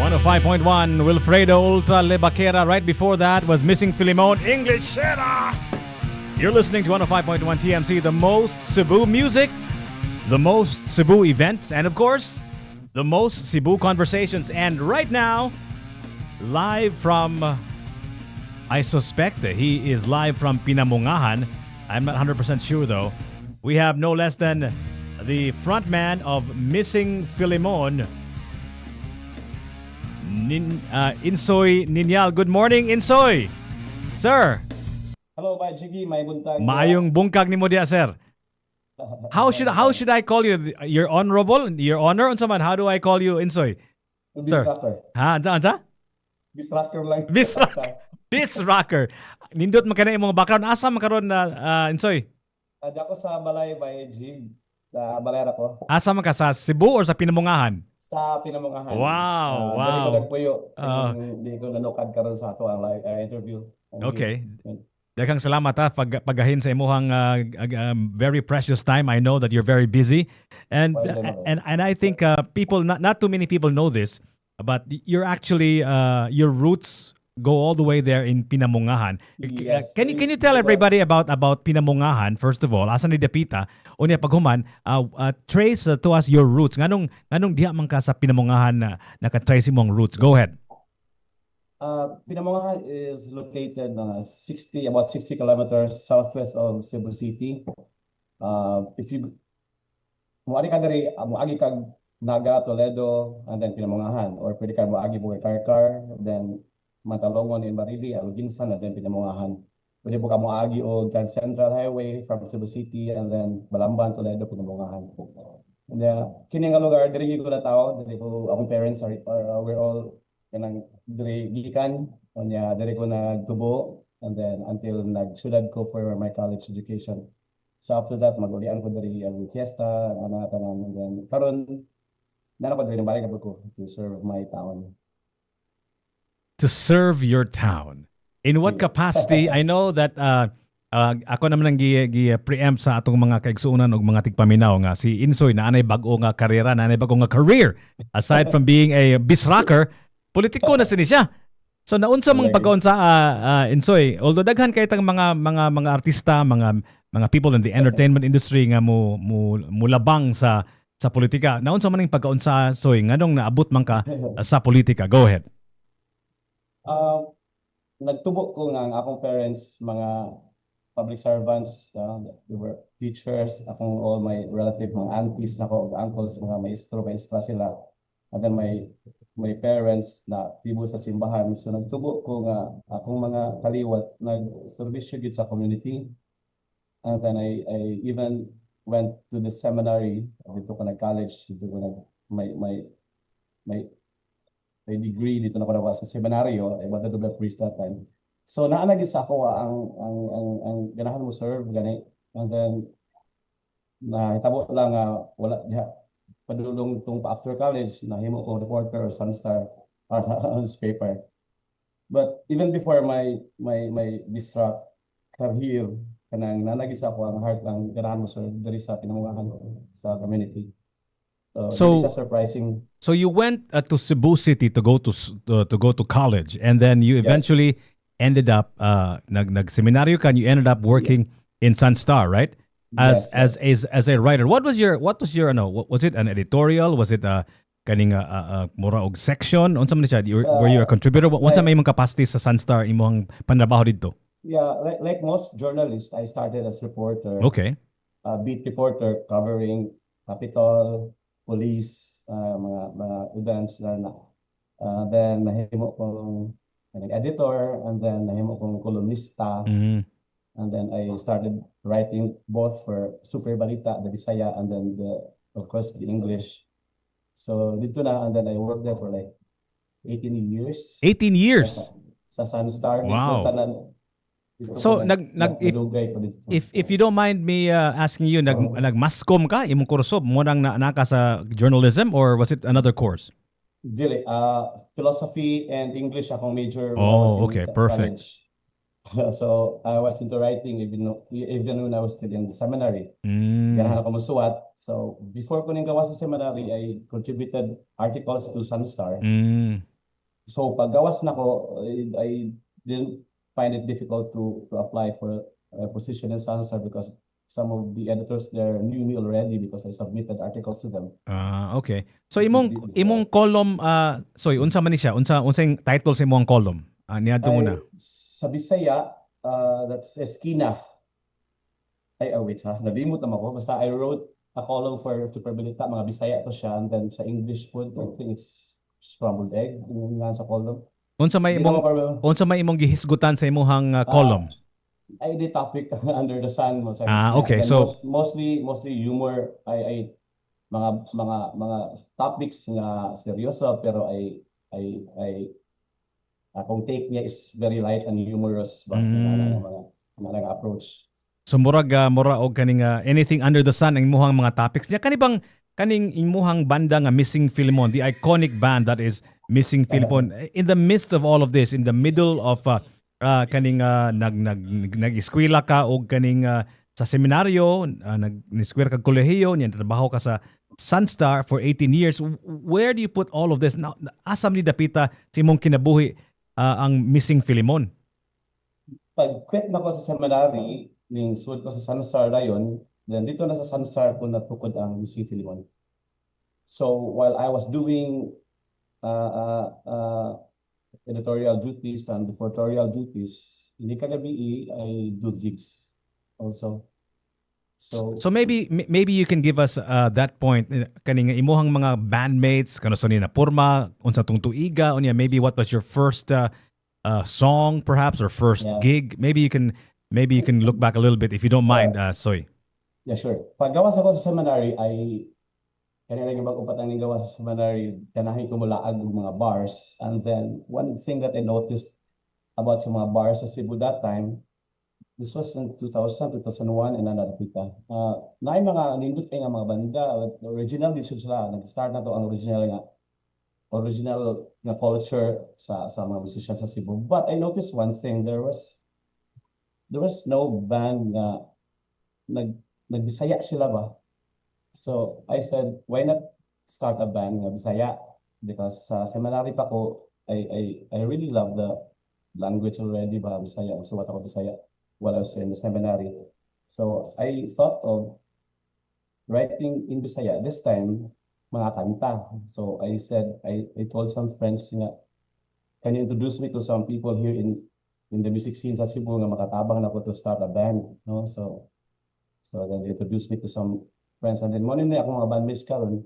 105.1 Wilfredo Ultra Lebaquera. Right before that was Missing Filemon English. You're listening to 105.1 TMC, the most Cebu music, the most Cebu events, and of course, the most Cebu conversations. And right now, live from, I suspect that he is live from Pinamungahan. I'm not 100% sure though. We have no less than the frontman of Missing Filemon, Insoy Niñal. Good morning, Insoy. Sir. Hello, Bay Jiggy. May buntag. Maayong bungkag nimo diya, sir. How should I call you? Your honorable, your honor, unsa man? How do I call you, Insoy? Bisrocker. Ha, ansa? Bisrocker lang. Bisrocker. Nindot man kana imong background. Asa man karon na Insoy? Ako sa Balay Bay Jig. Sa Balay ko. Asa man ka, sa Cebu or sa Pinamungahan? Sa Pinamungahan. Wow, wow. Dili ko nagpuyo. Hindi ko nanukad karon sa ato ang interview. Okay. Daghang salamat ha pagahin sa imong very precious time. I know that you're very busy, and I think people, not too many people know this, but you're actually your roots go all the way there in Pinamungahan. Yes. Can you tell everybody about Pinamungahan first of all? Asan ni dapita unya paghuman, trace to us your roots. Nganong diha man ka sa Pinamungahan na naka-trace imong roots? Go ahead. Pinamungahan is located about 60 kilometers southwest of Cebu City. If you muari ka diri, muagi kag Naga, Toledo, and then Pinamungahan, or pwede ka muagi Buhay-Karkar, then Matalongon in Barili, Alginsan, and then Pinamungahan. Pwede po ka muagi o Grand Central Highway from Cebu City, and then Balamban, Toledo, Pinamungahan. And then kini nga lugar diri ko na tao, diri ko akong parents are we're all kanang diri gikan, unya diri ko nagtubo, and then until nagsyudad ko for my college education. So after that magulian ko diri ang fiesta ana tanan, and then karon nana ko diri balik ko to serve my town. To serve your town. In what capacity? I know that ako naman ang gi-preempt sa atong mga kaigsuunan og mga tigpaminaw nga si Insoy na anay bag-o nga karera, na anay bag-o nga career. Aside from being a bisrocker, politiko na sini siya. So naunsa mang pagkaon sa Insoy, although daghan kay tang mga artista, mga people in the entertainment industry nga mulabang sa politika. Naunsa man ning pagkaon sa Insoy nganong naabot man ka sa politika? Go ahead. Nagtubo ko nga ang akong parents, mga public servants, they were teachers, akong all my relatives, mga aunties nako, uncles, mga maestra sila. And then my parents na tibo sa simbahan. So nagtubo ko nga akong mga kaliwat nag-servisyo gid sa community. And then I even went to the seminary. Dito ko nag-college, dito ko my degree dito na ko nakuha sa seminaryo. I wanted to be a priest that time. So naanagid sa ako ang ganahan mo serve gani. And then nahitabo lang wala diha padulong tung after college nahimo ko reporter or Sunstar or sa newspaper. But even before my Bisrock career, kanang nanagid sa ako ang heart lang ganahan mo serve diri sa Pinamungahan sa community. So it's surprising. So you went to Cebu City to go to college, and then you eventually ended up nag-seminaryo ka, and you ended up working in Sunstar, right? As a writer. What was your was it an editorial? Was it kaning mura og section? Unsa man siya? Were you a contributor? Unsa may imong capacity sa Sunstar imong panrabaho didto? Yeah, like most journalists, I started as reporter. Okay. Beat reporter covering Capitol, police, mga events, then nahimo kong editor, and then nahimo kong kolumnista, and then I started writing both for Super Balita, the Bisaya, and then of course the English. So dito na, and then I worked there for like 18 years. 18 years. Sa Sunstar. Wow. So if you don't mind me asking you, nagmascom ka imong kurso mo nang naka sa journalism, or was it another course? Dili, philosophy and English akong major. Oh, okay, perfect. So I was into writing even when I was still in the seminary. Ganahan ako musuwat. So before ko ning gawa sa seminary, I contributed articles to Sunstar. So paggawas na ko, I didn't find it difficult to apply for a position in Sansar because some of the editors there knew me already because I submitted articles to them Okay. So imong before. column soy unsa man ni siya? Unsang title sa imong column? Niadto Ay, muna. sa Bisaya, that's Esquina. Ay, wait ha, nalimot naman ko. Basta I wrote a column for Superbalita, mga Bisaya to siya. And then sa English po, I think it's scrambled egg, yung nga sa column. Unsa may Hindi imong naman ko, unsa may imong gihisgutan sa imong column? ay, the topic under the sun mo. And Okay. then So mostly humor, ay mga topics nga seryoso, pero ay akong take niya is very light and humorous ba, mga approach. So mura og kaning anything under the sun ang imuhang mga topics niya kanibang kaning imuhang banda nga Missing Filemon, the iconic band that is Missing Filemon. In the midst of all of this, in the middle of kaning nag-eskwela ka og kaning sa seminaryo, nag-eskwela ka kolehiyo, niya trabaho ka sa Sunstar for 18 years. Where do you put all of this? Now, asam ni dapita si imong kinabuhi ang Missing Filemon? Pag-quit na ko sa seminary, ning suod ko sa Sansar dayon, then dito na sa Sansar ko natukod ang Missing Filemon. So while I was doing editorial duties and reportorial duties, hindi kagabi I do gigs also. So maybe you can give us that point kaning imuhang mga bandmates kano sa nina porma unsa tung tuiga unya, maybe what was your first song perhaps or first gig? Maybe you can look back a little bit if you don't mind, Soy. Yeah, sure. Paggawas ako sa seminary ay kanina gibag upatang ning gawas sa seminary kanahin ko mulaag og mga bars, and then one thing that I noticed about sa mga bars sa Cebu that time, this was in 2000, 2001 and another pita. Naay mga nindot kay nga mga banda, original din sila. Nag-start na to ang original nga culture sa mga musicians sa Cebu. But I noticed one thing, there was no band nga nagbisaya sila ba. So I said, why not start a band nga Bisaya? Because sa seminary pa ko, I really love the language already ba, Bisaya. So what ako Bisaya while I was in the seminary. So I thought of writing in Bisaya. This time, mga kanta. So I said, I told some friends nga, can you introduce me to some people here in the music scene sa Cebu nga makatabang na ko to start a band, no? So then they introduced me to some friends, and then mo na ako mga bandmates karon.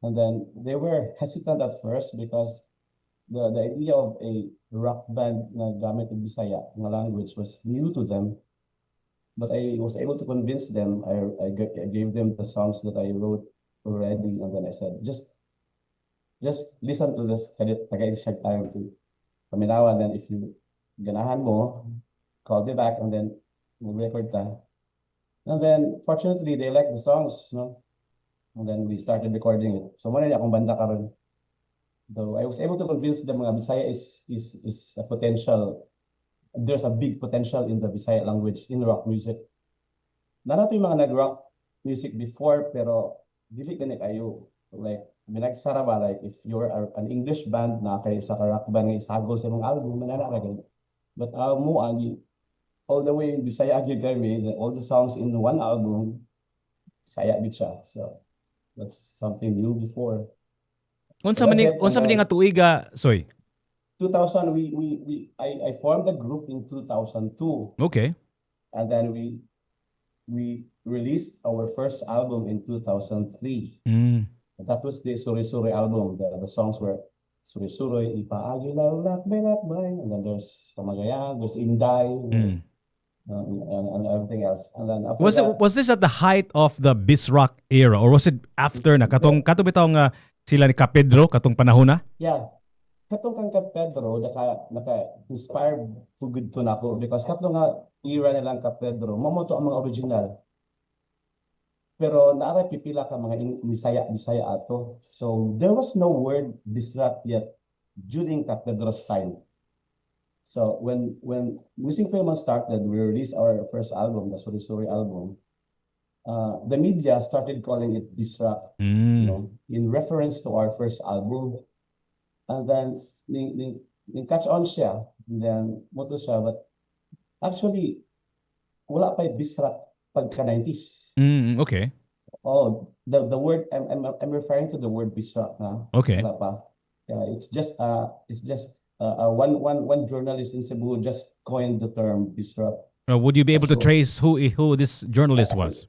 And then they were hesitant at first because the idea of a rock band na gamit ng Bisaya nga language was new to them. But I was able to convince them. I gave them the songs that I wrote already, and then I said, just listen to this. Taga-isag tayo to paminawa, and then if you ganahan mo, call me back, and then we'll record ta. And then fortunately they liked the songs, no? And then we started recording it. So mo na akong banda karon. Though I was able to convince them mga Bisaya is a potential. There's a big potential in the Bisaya language in rock music. Nato yung mga nag-rock music before, pero dili gani kayo. Like, minagsara ba, like if you're an English band na kayo sa rock band nga isagol sa mga album, manana ka ganun. But mo all the way in Bisaya gyud kami, all the songs in one album, Bisaya bit siya. So that's something new before. Unsa man nga tuiga, Soy? 2000, I formed a group in 2002. Okay. And then we released our first album in 2003. That was the Suri Suri album. The songs were Suri Suri, Ipaagi Lakbay Lakbay, and then there's Kamagayan, there's Inday, and everything else. And then after was this at the height of the Bisrock era, or was it after na katong bitaw nga sila ni Kapedro katong panahon na? Yeah. Katong kang Kapedro naka-inspire tugod to nako because katong nga era nilang Kapedro mo to ang mga original. Pero naara pipila ka mga Bisaya ato. So there was no word Bisrock yet during Kapedro's time. So when Missing Filemon started, we released our first album, the Suri Suri album. The media started calling it Bisrock, you know, in reference to our first album. And then ning catch on siya, and then moto siya, but actually wala pa Bisrock pagka 90s. Okay. Oh, the word I'm referring to the word Bisrock na. Okay. Wala pa. Yeah, it's just one journalist in Cebu just coined the term Bisrock. Would you be able to So, trace who this journalist was?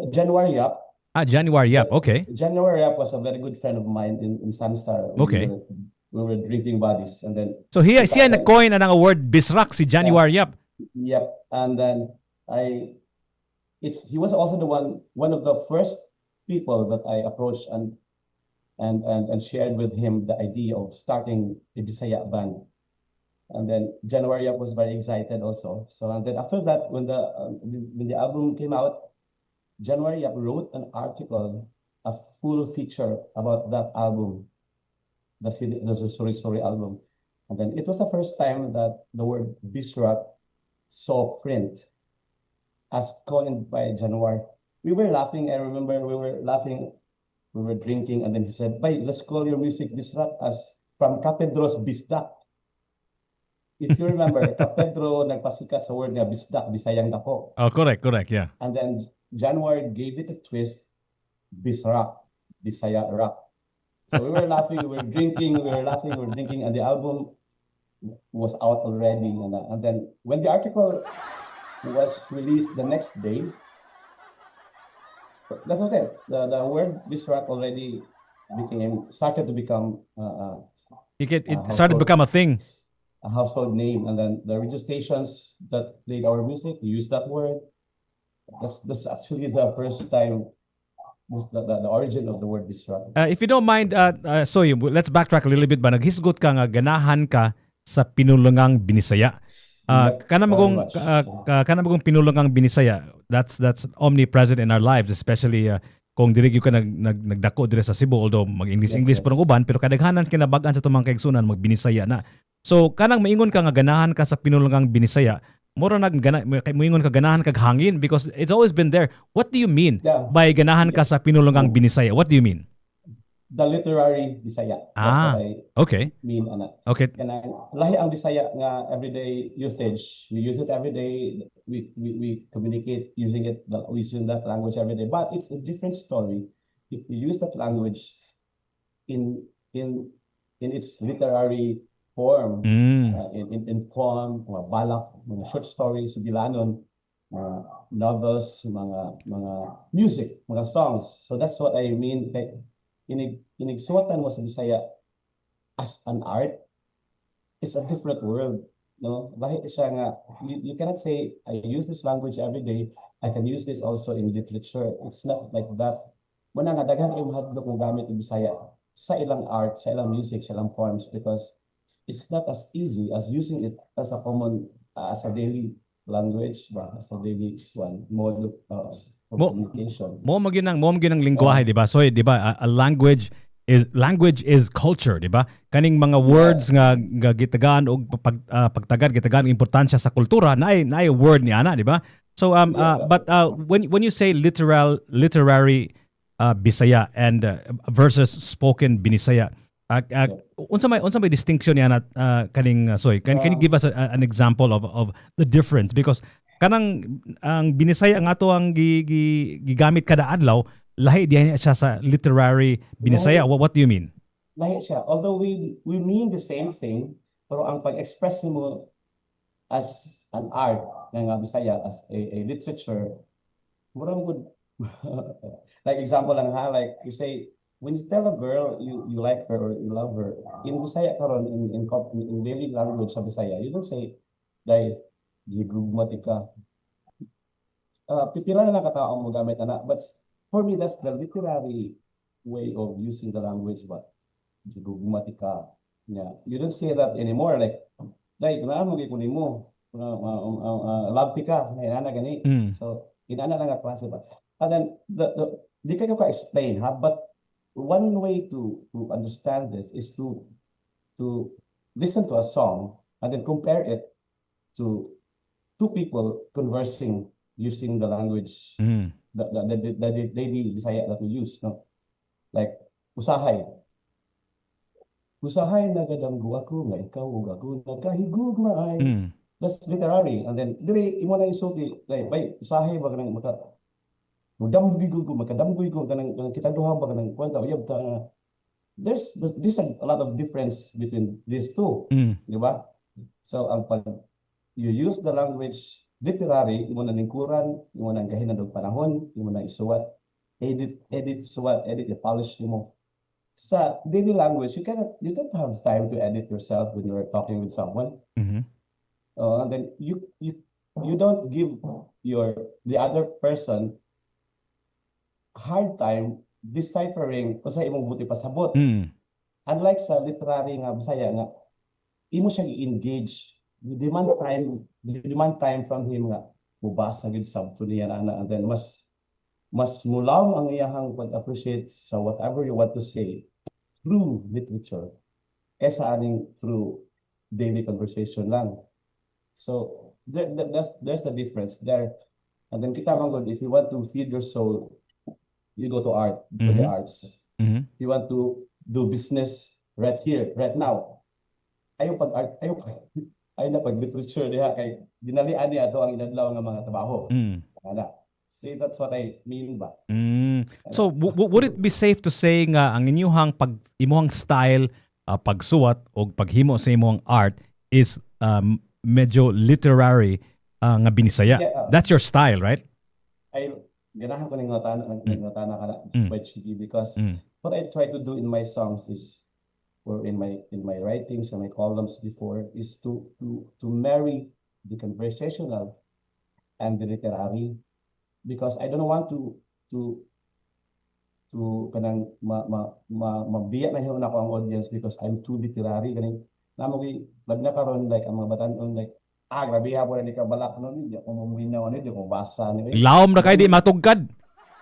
January Yap. January. Yep. Okay. January Yap was a very good friend of mine in Sunstar. Okay. We were drinking buddies, and then So siya nag-coin na ng word Bisrock, si January. Yep. Yep. And then he was also one of the first people that I approached and shared with him the idea of starting a Bisaya band. And then January was very excited also. So and then after that, when the album came out, January wrote an article, a full feature about that album, the Story album. And then it was the first time that the word Bisrock saw print as coined by January. We were laughing. I remember we were laughing. We were drinking, and then he said, "Bay, let's call your music Bisrock as from Kapedro's Bisdak." If you remember, Kapedro nagpasikat sa word niya Bisdak, Bisayang dako. Oh, correct, yeah. And then January gave it a twist, Bisrock, Bisaya rock. So we were laughing, we were drinking, we were laughing, we were drinking, and the album was out already. And then when the article was released the next day, that's what I said. The word Bisrock already started to become It started to become a thing. A household name, and then the radio stations that played our music used that word. That's actually the first time. The origin of the word Bisrock. If you don't mind, so let's backtrack a little bit ba naghisgot ka nga ganahan ka sa pinulungang Binisaya. Kana magong pinulungang Binisaya. That's omnipresent in our lives, especially kung dili gyud ka nagdako dire sa Cebu, although mag-English pero uban, pero kadaghanan kinabag-an sa tumang kaigsunan mag-Binisaya na. So kanang maingon ka nga ganahan ka sa pinulungang Binisaya, mura moingon ka ganahan kag hangin because it's always been there. What do you mean by ganahan ka sa pinulungang Binisaya? What do you mean? The literary Bisaya. That's what I okay. mean, ana. Okay. Lahi ang Bisaya nga everyday usage. We use it every day. We communicate using that language every day. But it's a different story if you use that language in its literary form, in poem, mga balak, mga short stories, subilanon, mga novels, mga music, mga songs. So that's what I mean. Like, inigsuwatan mo sa Bisaya as an art, it's a different world. No? Bahit siya nga, you cannot say, I use this language every day, I can use this also in literature. It's not like that. Muna nga, daghang kayo mahadlok mo gamit yung Bisaya sa ilang art, sa ilang music, sa ilang poems, because it's not as easy as using it as a common, as a daily language, as a daily mode of communication. Mo maginang lingwahe, di ba? So, di ba, a language is culture, di ba? Kaning mga words nga gitagaan og pagtagad gitagaan importansya sa kultura na ay word ni ana, di ba? So but when you say literary Bisaya and versus spoken Binisaya, unsa may distinction yan at kaning Soy? Can you give us an example of the difference? Because kanang ang Binisaya nga to ang gigamit kada adlaw, lahi diyan siya sa literary Binisaya. What do you mean? Lahi siya. Although we mean the same thing, pero ang pag-express mo as an art ng Bisaya, as a literature, murang good. Like example lang ha, like you say, when you tell a girl you like her or you love her, in Bisaya karon in daily language sa Bisaya, you don't say dahil gigugmati ka. Pipila na lang katao mo gamit ana, but for me that's the literary way of using the language, but gigugmati ka. Yeah. You don't say that anymore, like dahil kunaan mo gikunin mo, love ka, inana gani. So inana lang ka klase ba. And then di kayo ka-explain ha, but one way to understand this is to listen to a song and then compare it to two people conversing using the language, the daily Bisaya that we use, no? Like usahay. usahay nagadamgo ako nga ikaw ug ako nagkahigugmaay. Mm. That's literary. And then dili imo na isulti like bay usahay ba kanang maka mudamgoy ko makadamgoy ko kanang kita duha ba kanang kwenta uyab ta nga. There's a lot of difference between these two, Mm. di ba? So ang pag you use the language literary, imo na lingkuran, imo na gahinan og panahon, imo na isuwat, edit, i-polish mo. Sa daily language, you don't have time to edit yourself when you're talking with someone. Mhm. And then you don't give the other person hard time deciphering kung sa imong buti pasabot. Mm. Unlike sa literary nga Bisaya nga imo siya i-engage, you demand time from him nga mubasa gid sabto niya ana, and then mas mulaw ang iyahang pag-appreciate sa whatever you want to say through literature kaysa aning through daily conversation lang. So there's the difference there. And then kita man good, if you want to feed your soul, you go to art, to the Mhm. arts. Mhm. You want to do business right here, right now. Ayaw pag art, ayaw na pag literature diha kay dinalian niya ato ang inadlaw nga mga trabaho. Mm. Ana. See, that's what I mean ba. Mm. So would it be safe to say nga ang inyuhang imuhang style pagsuwat o paghimo sa imuhang art is medyo literary nga Binisaya? Yeah, That's your style, right? I ganahan ko ning ngotana kana Mm. by Chigi because Mm. what I try to do in my songs is, or in my writings and my columns before, is to marry the conversational and the literary, because I don't want to kanang mabiya na hinon ako ang audience because I'm too literary kaning namo gi lab na karon like ang mga batan-on like grabe hapon ni ka balak no di ako mamuhinaw ano di ako basa ni Lawom na kay di matugkad.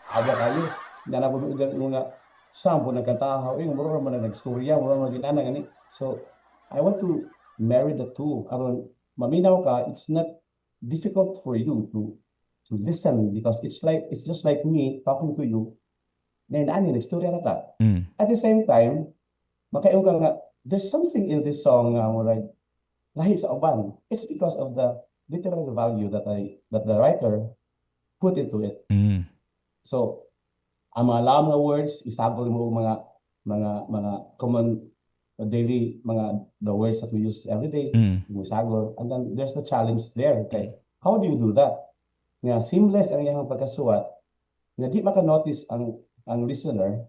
aga kayo na po mga sampo nagkantahaw mura man nagstorya mura man ginana gani. So I want to marry the two aron maminaw ka. It's not difficult for you to listen because it's just like me talking to you na ani nagstorya na ta. Mm. At the same time makaingon ka nga there's something in this song nga like lahi sa uban. It's because of the literary value that the writer put into it. Mm. So ang mga alam nga words isagol mo mga common daily the words that we use every day. Mm. Isagol, and then there's the challenge there. Okay, how do you do that nga seamless ang iyang pagkasuwat nga di maka-notice ang listener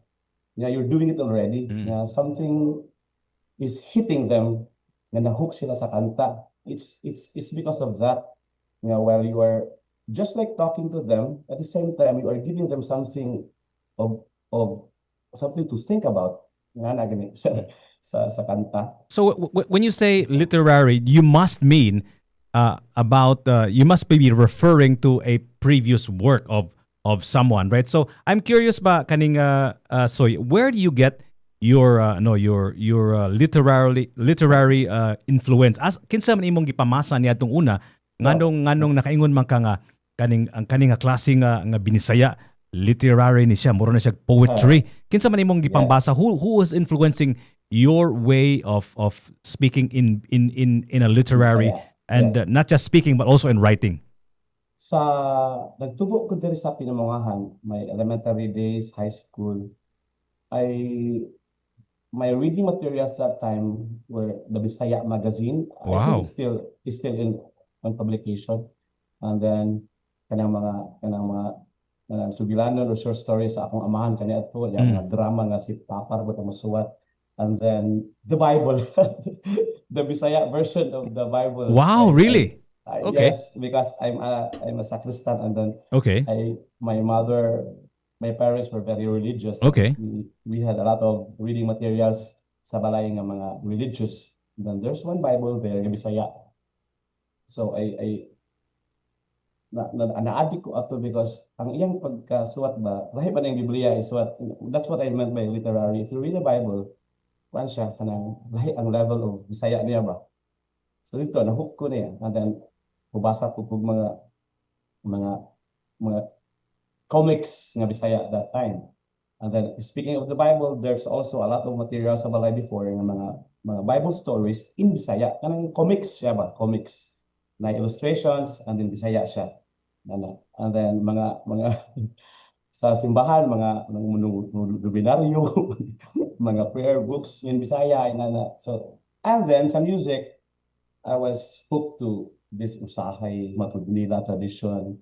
nga you're doing it already, nga something is hitting them nga na-hook sila sa kanta. It's because of that nga while you are just like talking to them, at the same time you are giving them something of something to think about nga na gani sa kanta. So when you say literary, you must mean about you must be referring to a previous work of someone, right? So I'm curious ba kaning Soy, where do you get your literary influence? As kinsa man imong gipamasa niadtong una nganong nakaingon man ka nga kaning nga klase nga Binisaya literary ni siya, mura na siya poetry. Kinsa man imong gipambasa? Who is influencing your way of speaking in a literary and not just speaking but also in writing? Sa nagtubo ko diri sa pinamungahan, my elementary days, high school, my reading materials that time were the Bisaya magazine. Wow. I think it's still on publication. And then kanang mga sugilanon or short stories sa akong amahan kaniya ato, yung mga drama nga si Papar ko masuwat. And then the Bible, the Bisaya version of the Bible. Wow, really? Okay. Yes, because I'm a sacristan, and then Okay. my parents were very religious. Okay. We had a lot of reading materials sa balay nga mga religious. And then there's one Bible there, nga Bisaya. So na-addict ko ato because ang iyang pagkasuwat ba, lahi pa na yung Biblia isuwat. That's what I meant by literary. If you read the Bible, kuan siya kanang lahi ang level of Bisaya niya ba. So dito na-hook ko niya, and then mubasa ko pug mga comics nga Bisaya at that time. And then speaking of the Bible, there's also a lot of material sa balay before ng mga Bible stories in Bisaya. Kanang comics siya ba? Comics na illustrations and then Bisaya siya. And then mga sa simbahan, mga binaryo, mga prayer books in Bisaya. So, and then sa music, I was hooked to this usahay, matudnila tradition,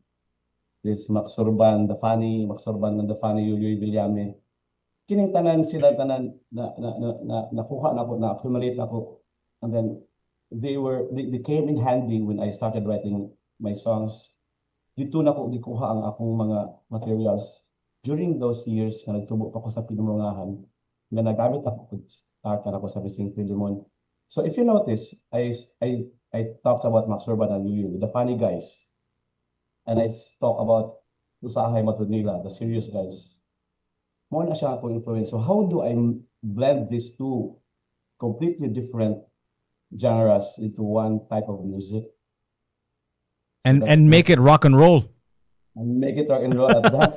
this Maksurban, and the funny Yuyoy Villame. Kining tanan sila tanan nakuha na ko, na accumulate na ko. And then they came in handy when I started writing my songs. Dito na ko gikuha ang akong mga materials during those years nga nagtubo pa ko sa pinulungahan nga nagamit ako start na ako sa Bising Filemon. So if you notice, I talked about Max Urban and Yuyu, the funny guys. And I talk about Usahay Matudnila, the serious guys. More na siya akong influence. So how do I blend these two completely different genres into one type of music? So and make it rock and roll. And make it rock and roll at that.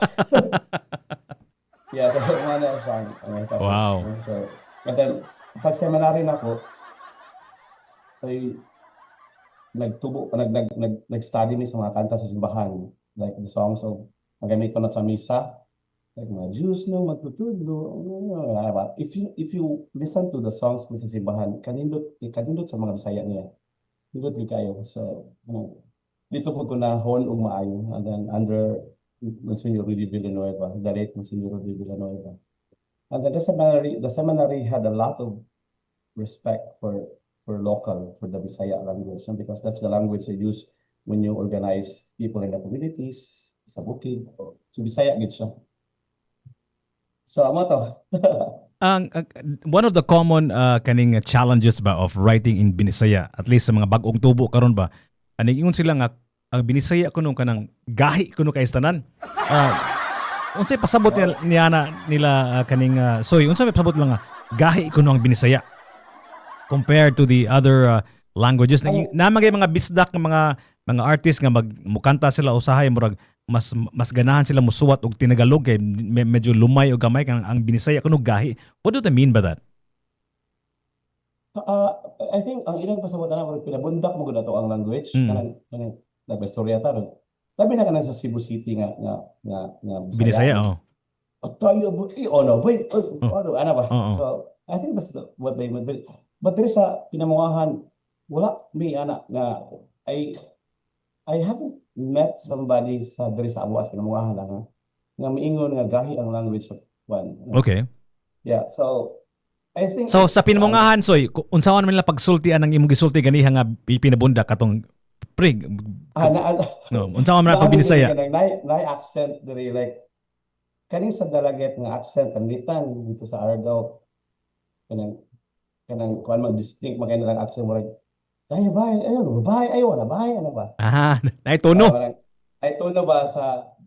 Yeah, so mga na siya. Wow. So, and then, pag seminary na ako, ay nag-study mi sa mga kanta sa simbahan. Like the songs of, magamit ko na sa misa, like mga Diyos no magtutudlo. If you listen to the songs mo sa simbahan, kanindot sa mga Bisaya niya. Nindot di kayo. So, dito ko na hone og maayo. And then under Monsignor Rudy Villanueva, the late Monsignor Rudy Villanueva. And then the seminary had a lot of respect for the Bisaya language, because that's the language they use when you organize people in the communities, sa bukid. So Bisaya gid siya. So amo to. One of the common kaning challenges ba of writing in Binisaya, at least sa mga bagong tubo karon ba, ingon sila nga ang Binisaya kuno kanang gahi kuno kay tanan. Unsay pasabot nila kaning soy, unsay pasabot lang nga gahi kuno ang Binisaya compared to the other languages. Namagay mga bisdak ng mga artist nga mukanta sila usahay murag mas ganahan sila musuwat og tinagalog kay medyo lumay o gamay kang ang Binisaya kuno gahi. What do they mean by that? I think ang ilang pasabot na murag pinabundak mo gud ato ang language kanang nagbastorya ta ron. Labi na kanang sa Cebu City nga Binisaya, oh. Tayo ba ano ba ano ba? So I think that's what they meant. But there is a pinamungahan, wala may anak nga I haven't met somebody sa there sa amo as pinamungahan lang nga miingon nga gahi ang language sa one. Okay. Yeah, so I think so sa pinamungahan soy unsaon man nila pagsultian ang imong gisulti ganiha nga pinabundak katong prig. Unsaon man pag Binisaya? Na accent diri like kaning sa dalaget nga accent panlitan dito sa Argao kanang kuan mag-distinct magay na lang accent mo like ay ano ba ay tono ay tono ba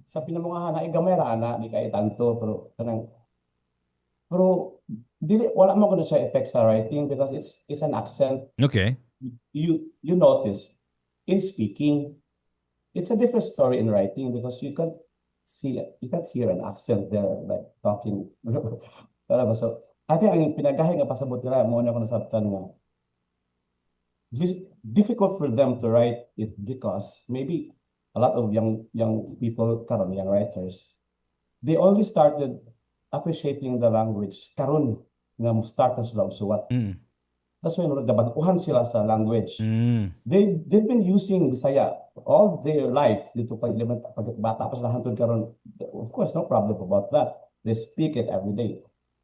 sa pinamungahan ay gamay ra ana di kay tanto pero dili wala mo kuno siya effect sa writing because it's an accent. Okay. You notice in speaking it's a different story in writing because you can't hear an accent there like talking. So I think ang pinagahi nga pasabot nila mo na ko nasabtan nga difficult for them to write it because maybe a lot of young people karon young writers they only started appreciating the language karon nga mo start na sila og suwat. That's why nagdabaguhan sila sa language. They've been using Bisaya all their life dito pag bata pa sila hangtod karon. Of course no problem about that. They speak it every day.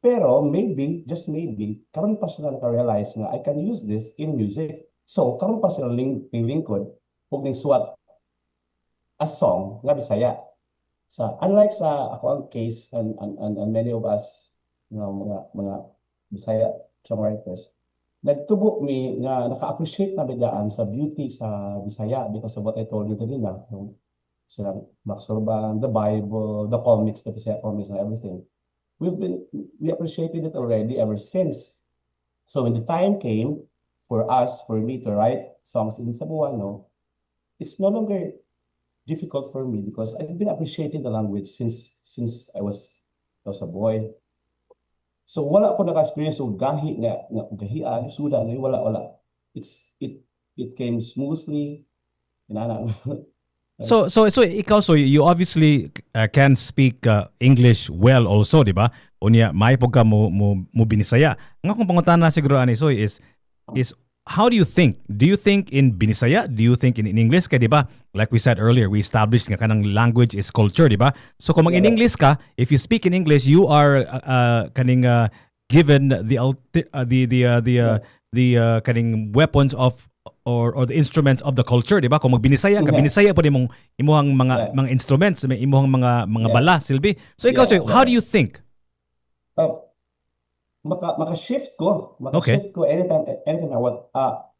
Pero maybe, just maybe, karon pa sila naka-realize nga I can use this in music. So, karon pa sila lingkod ug ning suwat a song nga Bisaya. Unlike sa ako ang case and many of us, mga Bisaya songwriters, nagtubo mi nga naka-appreciate na bidaan sa beauty sa Bisaya because of what I told you kanina. Silang Max Urban, the Bible, the comics, the Bisaya comics and everything. We appreciated it already ever since. So when the time came for me to write songs in Cebuano, it's no longer difficult for me because I've been appreciating the language since I was sa buhay. So wala ko naka-experience og gahi nga gahian, suda wala. It came smoothly. Inana. So ikaw you obviously can speak English well also, di ba? Unya may pog ka mo Binisaya. Nga kung pangutana siguro ani Soy is how do you think? Do you think in Binisaya? Do you think in English? Kaya di ba? Like we said earlier, we established nga kanang language is culture, di ba? So kung mag in English ka, if you speak in English, you are given the kaning weapons of or the instruments of the culture, di ba? Kung magbinisaya ka, binisaya po imong imuhang mga instruments, may imuhang mga bala, silbi. So ikaw, how do you think? Maka-shift ko anytime I want.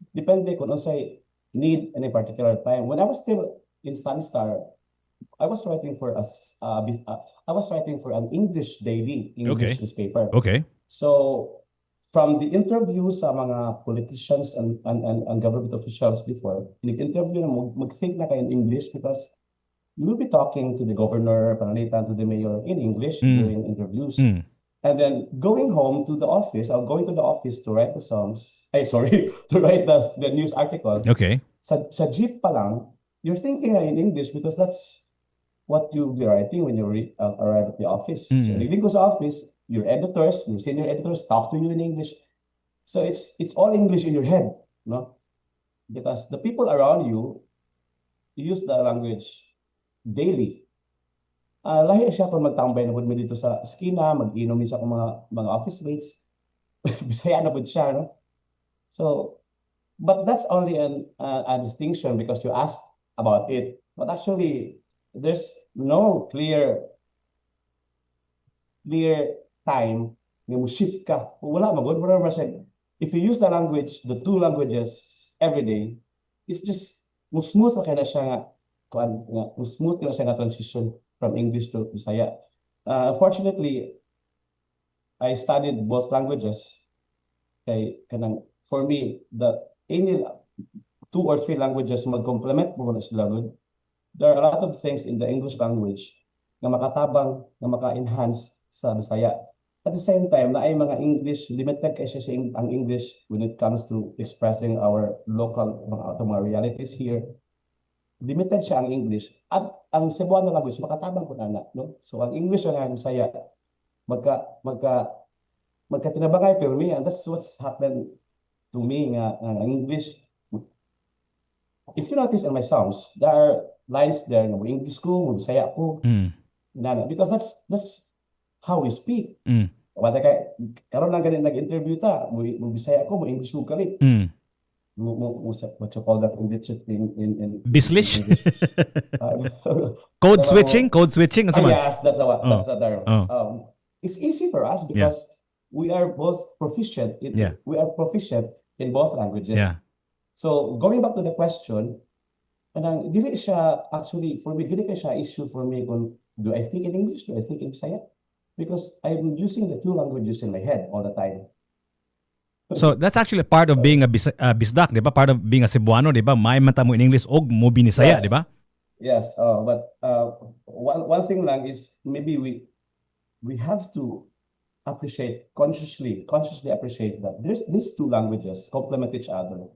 Depende kung unsay need any particular time. When I was still in Sunstar, I was writing for an English daily, English newspaper. Okay. So from the interview sa mga politicians and government officials before, nag-interview na mag-think na kayo in English because you will be talking to the governor, panalitan to the mayor in English during interviews. And then going home to the office, I'm going to the office to write the songs. To write the news article. Okay. Sa jeep pa lang, you're thinking in English because that's what you'll be writing when you arrive at the office. So leaving ko sa office, your editors, your senior editors talk to you in English. So it's all English in your head, no? Because the people around you use the language daily. Lahi siya kung magtambay na po dito sa eskina, mag-inom siya kung mga office mates. Bisaya na po siya, no? So, but that's only a distinction because you asked about it. But actually, there's no clear time nga mo shift ka. Wala magod. If you use the two languages every day, it's just smooth ka na siya smooth ka na siya nga transition from English to Bisaya. Fortunately, I studied both languages. For me, any 2 or 3 languages mag-complement mo na sila. There are a lot of things in the English language na makatabang, na maka-enhance sa Bisaya. At the same time, na ay mga English, limited kasi ang English when it comes to expressing our local mga realities here. Limited siya ang English. At ang Cebuano language, makatabang ko na, no? So ang English ang Bisaya, magkatinabangay pero me, and that's what's happened to me nga ang English. If you notice in my songs, there are lines there na English ko, Bisaya ko. Because that's how we speak. Wala karon lang ganit nag-interview ta, mo Bisaya ko, mo English ko kalit. What you call that in Bislish? Code switching? Yes, that's the term. It's easy for us because we are both proficient in both languages. Yeah. So going back to the question, dili siya actually for me, dili siya issue for me kung do I think in English, do I think in Bisaya? Because I'm using the 2 languages in my head all the time. So that's actually part of being a Bisdak, di ba? Part of being a Cebuano, di ba? May mata mo in English og mo Binisaya, di ba? Yes, but one thing lang is maybe we have to consciously appreciate that these 2 languages complement each other.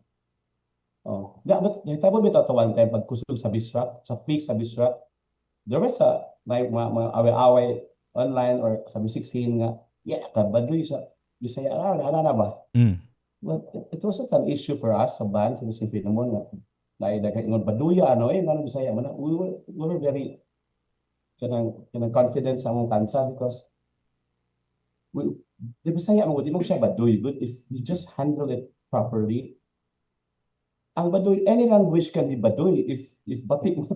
But nahitabo bitaw to one time pagkusog sa Bisrock, sa peak sa Bisrock, there was mga away-away online or sa music scene nga, kabaduy sa Bisaya, na ba? Well, it was not an issue for us sa band, sa Filemon nga, nagkaingon baduya, Bisaya, we were very confident sa among kanta because the Bisaya, di mo siya baduy, but if you just handle it properly, ang baduy, any language can be baduy if batik mo,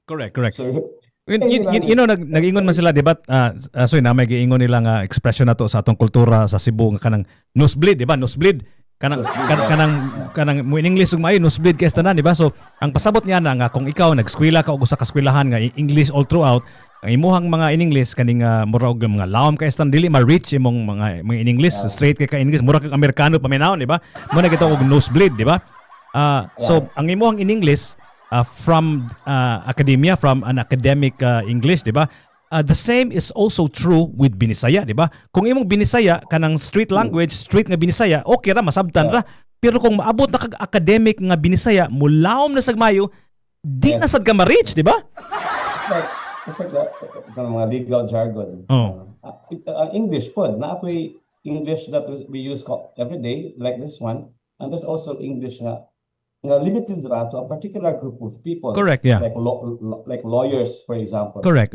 Correct. So, you know, nag-ingon man sila, di ba? So, na may giingon nila nga expression na to sa atong kultura sa Cebu nga kanang nosebleed, di ba? Nosebleed. Kanang mo in English ug maayo nosebleed kay tanan, di ba? So, ang pasabot niya na nga kung ikaw nag-eskwela ka og usa ka eskwelahan nga English all throughout, ang imuhang mga in English kaning mura og mga lawom kay stan dili ma-reach imong mga in English, straight kay ka English, mura kag Amerikano paminawon, di ba? Mo na kita og nosebleed, di ba? So, ang imuhang in English from academia, from an academic English, di ba? the same is also true with Binisaya, di ba? Kung imong Binisaya kanang street language, street nga Binisaya, okay ra masabtan ra. Pero kung maabot na kag academic nga Binisaya, mulawom na sagmayo, di na sad ka ma-reach, di ba? It's like the mga legal jargon. English po, na ako'y English that we use every day, like this one. And there's also English nga limited ra to a particular group of people. Correct, yeah. Like lawyers, for example. Correct,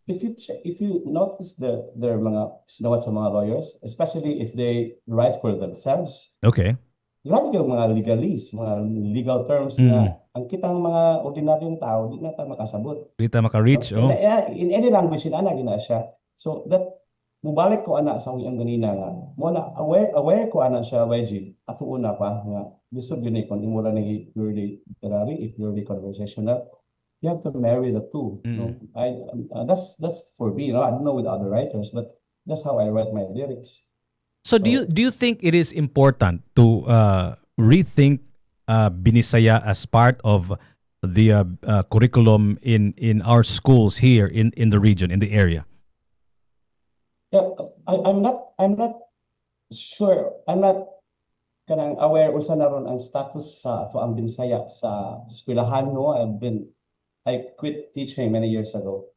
If you notice their mga sinawat sa mga lawyers, especially if they write for themselves, Okay. grabe yung mga legalese, mga legal terms na ang kitang mga ordinaryong tao, di na tayo makasabot. Di ta maka-reach, So, in any language, inana gina siya. So, mubalik ko ana sa ang ganina nga. Muna, aware ko ana siya, YG, at una pa, nga, gusto yun kung imula na purely literary, purely conversational, you have to marry the two. No? That's for me. No? I don't know with other writers, but that's how I write my lyrics. So do you think it is important to rethink Binisaya as part of the curriculum in our schools here in the region, in the area? Yeah, I'm not sure. I'm not kanang aware usa na ron ang status sa ato ang Binisaya sa eskwelahan. No, I quit teaching many years ago.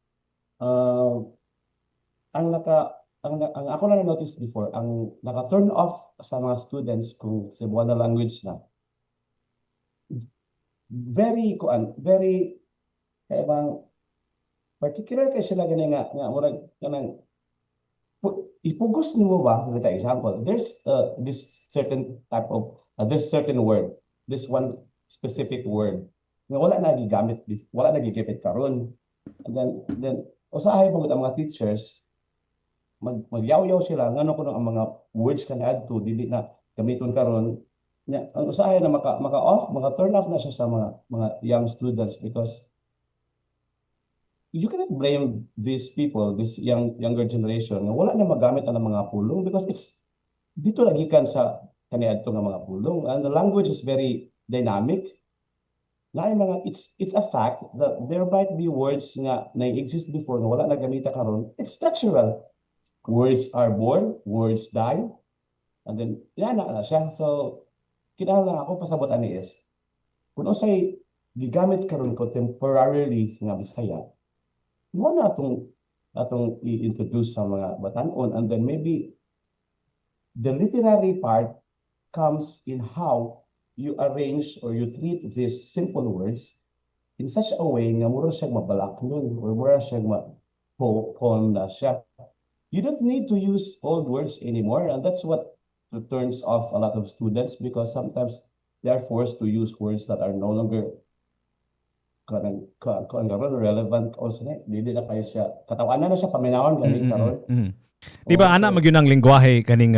Ang ako na notice before, ang naka-turn off sa mga students kung Cebuana language na, very kaya bang particular kay sila gani nga murag kanang ipugos nimo ba, for example, there's this certain type of there's certain word, this one specific word nga wala na gigamit karon, and then usahay mo ang mga teachers magyaw-yaw sila ngano kuno ang mga words kan adto dili na gamiton karon nya. Ang usahay na turn off na siya sa mga young students, because you cannot blame these people, this younger generation nga wala na magamit ang mga pulong, because it's dito lagi kan sa kaniadto nga mga pulong, and the language is very dynamic. It's a fact that there might be words nga na-exist before nga wala na gamita karon. It's natural. Words are born, words die, and then yan na siya. So kinahanglan ako pasabot ani is kung usay gigamit karon contemporarily nga Bisaya, mo na atong i-introduce sa mga batan-on, and then maybe the literary part comes in how you arrange or you treat these simple words in such a way nga mura siya mabalaknon or mura siya poem na siya. You don't need to use old words anymore, and that's what turns off a lot of students, because sometimes they are forced to use words that are no longer relevant. Also, hindi na kayo siya katawanan na siya paminawon gamit karon. Di ba ana magyun ang lengguwahe kaning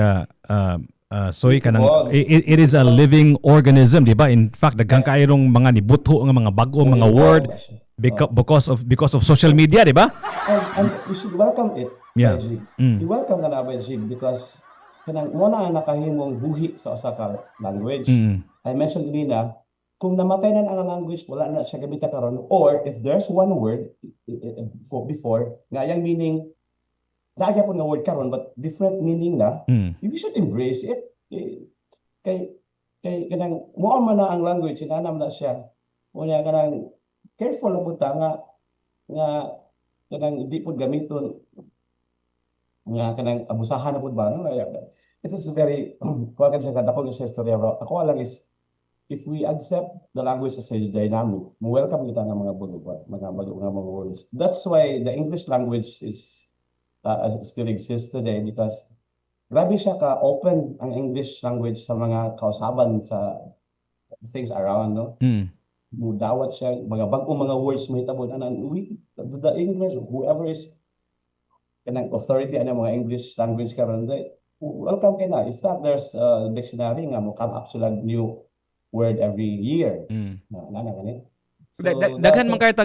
soy kanang it is a living organism, di ba? In fact, daghang kaayong mga nibutho nga mga bag-o mga word because of social media, di ba? And we should welcome it. Yeah. I-welcome na na Jig, because kanang mo na nakahimong buhi sa usa ka language. I mentioned kanina, kung namatay na ang language, wala na siya gamita karon, or if there's one word before nga yang meaning lagi po nga word karon but different meaning na, you should embrace it. Kay kanang mo man na ang language, sinanam na siya. Unya kanang careful na punta nga kanang di po gamiton nga kanang abusahan na po ba, no? It is very kuwagan siya kadako sa istorya, bro. Ako lang is if we accept the language as a dynamic, welcome kita ng mga mga words. That's why the English language is still exists today, because grabe siya ka-open ang English language sa mga kausaban sa things around, no? Mudawat siya, mga bagong mga words mahitabo na the English, whoever is kanang authority ano mga English language karon, welcome kay na. If that there's a dictionary nga mo come up sila new word every year. Ganit. So, daghan man kay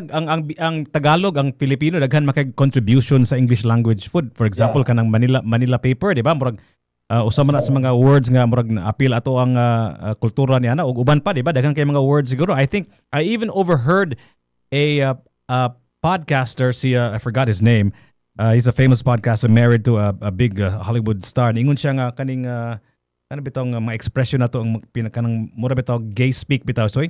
ang Tagalog, ang Filipino daghan man kay contribution sa English language food. For example, kanang Manila paper, di ba? Murag usa man sa mga words nga murag appeal ato ang kultura niya na ug uban pa, di ba? Daghan kay mga words siguro. I think I even overheard a podcaster, I forgot his name, He's a famous podcaster married to a big Hollywood star. Ingon siya nga kaning ano bitong mga expression na to ang pinakanang mura bitaw gay speak bitaw soy.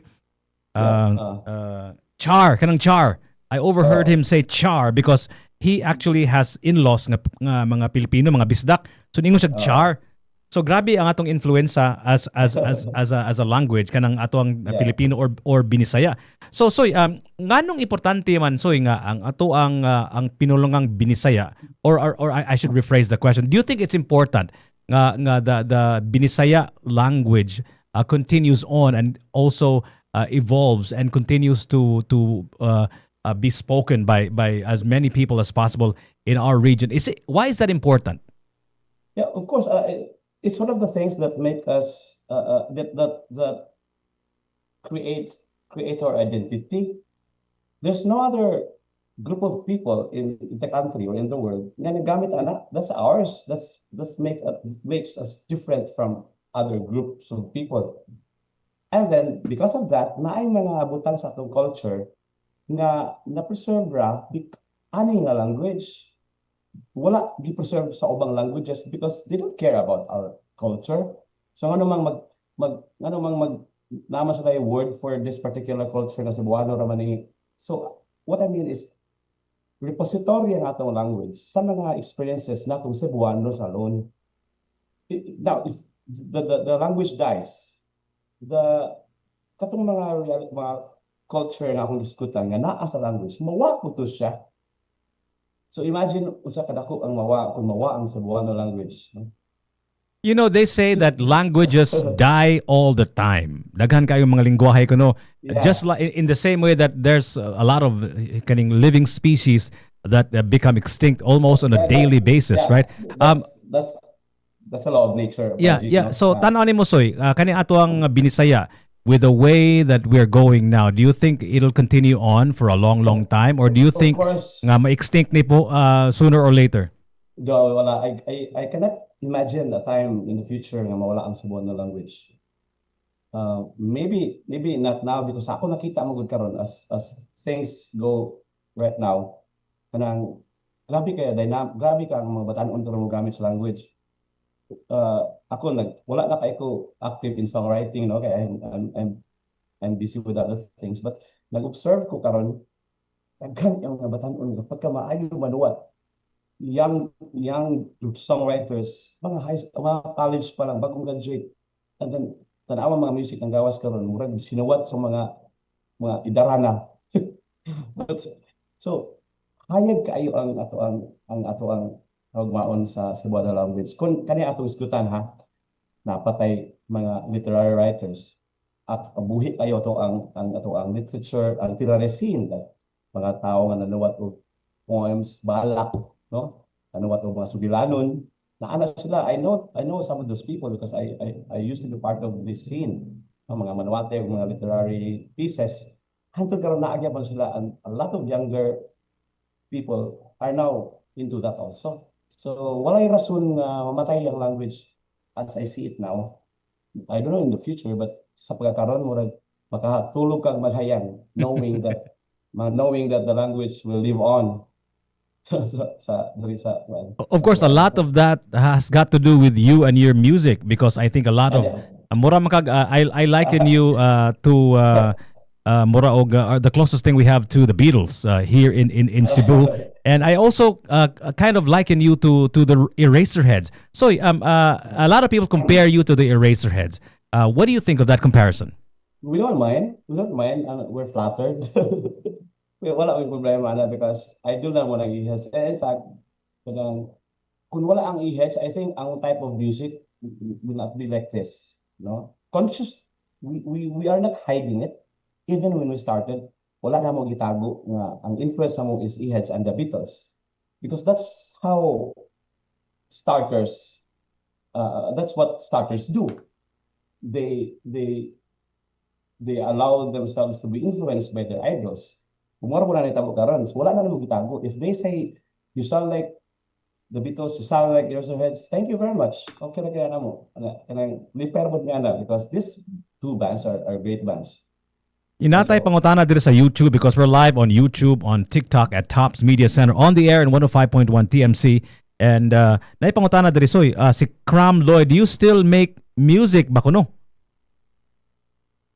Yeah. Char, kanang char. I overheard him say char because he actually has in-laws nga mga Pilipino, mga bisdak. So ningon siya char. So grabe ang atong influenza as a language kanang atong Yeah. Filipino or Binisaya. So soy nganong importante man soy nga ang ato ang pinulungang Binisaya or I should rephrase the question. Do you think it's important nga the Binisaya language continues on and also evolves and continues to be spoken by as many people as possible in our region? Why is that important? Yeah, of course. It's one of the things that make us that create our identity. There's no other group of people in the country or in the world na nagamit ana. That's ours. Makes us different from other groups of people. And then because of that, naay mga butang sa atong culture nga na-preserve ra ani nga language. Wala gi-preserve sa ubang languages because they don't care about our culture. So ano mang nama sa tayo word for this particular culture na Cebuano raman ni. So what I mean is repository ang atong language sa mga experiences natong Cebuanos alone. Now if the language dies, katong mga culture na akong diskutan nga naa sa language, mawa ko to siya. So imagine usa kadako ang kung mawa ang Cebuano language. No? You know, they say that languages die all the time. Daghan kayo mga lingwahe kuno. Yeah. Just like in the same way that there's a lot of kaning living species that become extinct almost on a daily basis, right? That's a law of nature. Yeah, Magic, yeah. no? So tan-aw nimo soy, kani ato ang Binisaya with the way that we're going now. Do you think it'll continue on for a long time, or do you think Of course, nga ma-extinct ni po sooner or later? wala. I cannot imagine a time in the future nga mawala ang Cebuano language. Maybe not now because ako nakita mo gud karon as things go right now. Kanang grabe ka ang mga batan-on mo gamit sa language. Ako wala na kay ko active in songwriting, no, kay I'm busy with other things, but nag-observe ko karon daghan ang mga batan-on pagka maayo manuwat young songwriters, mga college pa lang bagong graduate, and then tanawa mga music ang gawas karon murag sinuwat sa mga idarana. But, so hayag kaayo ang ato ang hugmaon sa Cebuano language. Kung kani atong isgutan ha, napatay mga literary writers at buhi kayo to ang ato ang literature, ang tiraresin, mga tao nga nanuwat og poems, balak, no? Nanuwat og mga sugilanon. Naana sila. I know some of those people because I used to be part of this scene. Mga manuwate og mga literary pieces. Hantod karon naagya pa sila, and a lot of younger people are now into that also. So walay rason nga mamatay ang language as I see it now. I don't know in the future, but sa pagkakaroon murag makatulog kang maghayang knowing that the language will live on. Of course, a lot of that has got to do with you and your music, because I think a lot of mura makag I liken you to mura og the closest thing we have to the Beatles here in Cebu. And I also kind of liken you to the Eraserheads. So a lot of people compare you to the Eraserheads. What do you think of that comparison? We don't mind. We're flattered. Wala akong problema na because I do not want to ihas. In fact, kung wala ang ihas, I think ang type of music will not be like this. No? Conscious, we are not hiding it. Even when we started, wala na mo gitago nga ang influence mo is ihas and the Beatles. Because that's how starters, that's what starters do. They allow themselves to be influenced by their idols. Kung wala mo na nitabo karon, so wala na mo gitago. If they say you sound like the Beatles, you sound like Eraserheads, thank you very much. Okay na kaya na mo. Kanang liperbot nga na because these two bands are great bands. Inatay pangutana dito sa YouTube because we're live on YouTube, on TikTok at Tops Media Center, on the air in 105.1 TMC. And naipangutana diri soy, si Cram Lloyd, do you still make music ba kuno?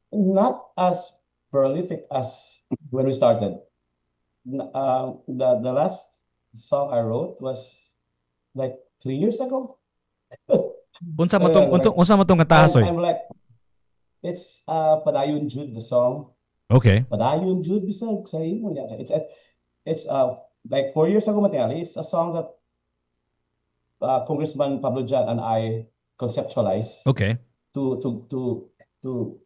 Not as prolific as when we started. The last song I wrote was like 3 years ago. Unsa mo tong unsa mo tong kanta soy? I'm like, it's Padayon Jude, the song. Okay. Padayon Jude, Bisag sa imo. It's like 4 years ago materially. It's a song that Congressman Pablo Jan and I conceptualized Okay. to to to to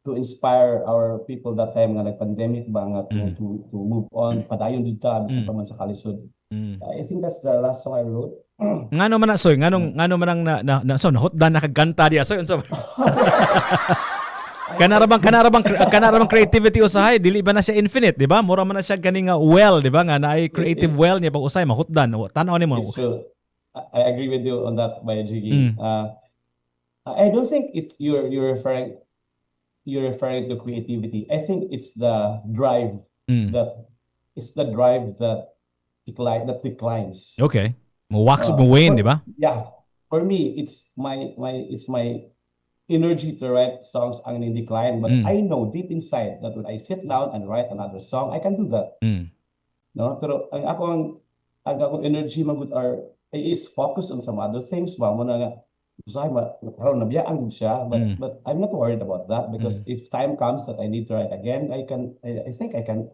to inspire our people that time nga nag-pandemic ba nga to move on. Padayon Jude ta bisag pa man sa kalisod. I think that's the last song I wrote. Ngano man na soy, ngano man ang na so hotdan nakaganta diya soy unsa? kanarabang creativity usahay dili ba na siya infinite, di ba? Mura man na siya gani nga well, di ba? Nga naay creative well niya pag usay mahutdan. Tan-aw nimo. It's true. I agree with you on that, by Jiggy. I don't think it's you're referring to creativity. I think it's the drive that declines. Okay. Mo wax mo wane, di ba? Yeah. For me, it's my energy to write songs ang decline, but I know deep inside that when I sit down and write another song, I can do that. No, pero ang akong energy magud is focused on some other things. Ba mo na nga usahay karon nabiyaan gud siya, but I'm not worried about that because if time comes that I need to write again, I think I can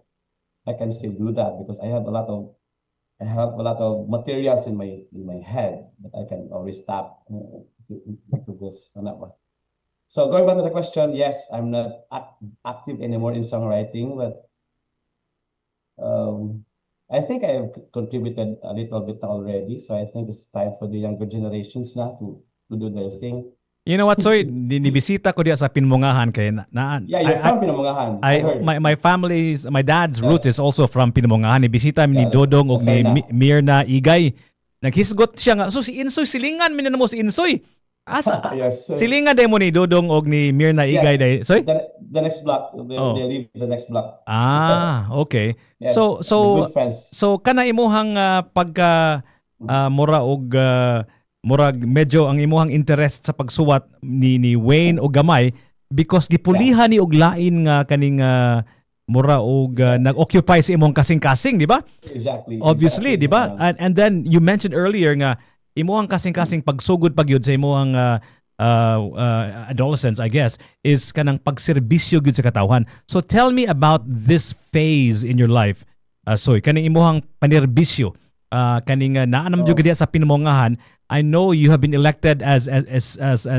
still do that because I have a lot of materials in my head that I can always tap to this. So going back to the question, yes, I'm not active anymore in songwriting, but I think I have contributed a little bit already. So I think it's time for the younger generations now to do their thing. You know what, Soy? Nibisita ko diya sa Pinmungahan kay Yeah, you're from Pinmungahan. I heard. My dad's roots is also from Pinmungahan. Nibisita mi ni Dodong og ni Mirna Igay. Naghisgot siya nga. So si Insoy silingan mi na mo si Insoy. Asa? Yes, silingan day mo ni Dodong og ni Mirna Igay day. Soy? The next block. They live the next block. Okay. Yes, So good friends. So kana imuhang pagka mura og murag medyo ang imuhang interest sa pagsuwat ni Wayne o gamay because gipulihan ni og lain nga kaning mura og nag-occupy sa imong kasing-kasing, di ba? Exactly. Obviously, di ba? And then you mentioned earlier nga imuhang kasing-kasing pagsugod pagyud sa imuhang adolescence, I guess, is kanang pagserbisyo gyud sa katawhan. So tell me about this phase in your life. Soy, kaning imuhang panerbisyo, kaning naanam jud diya sa Pinmungahan. I know you have been elected as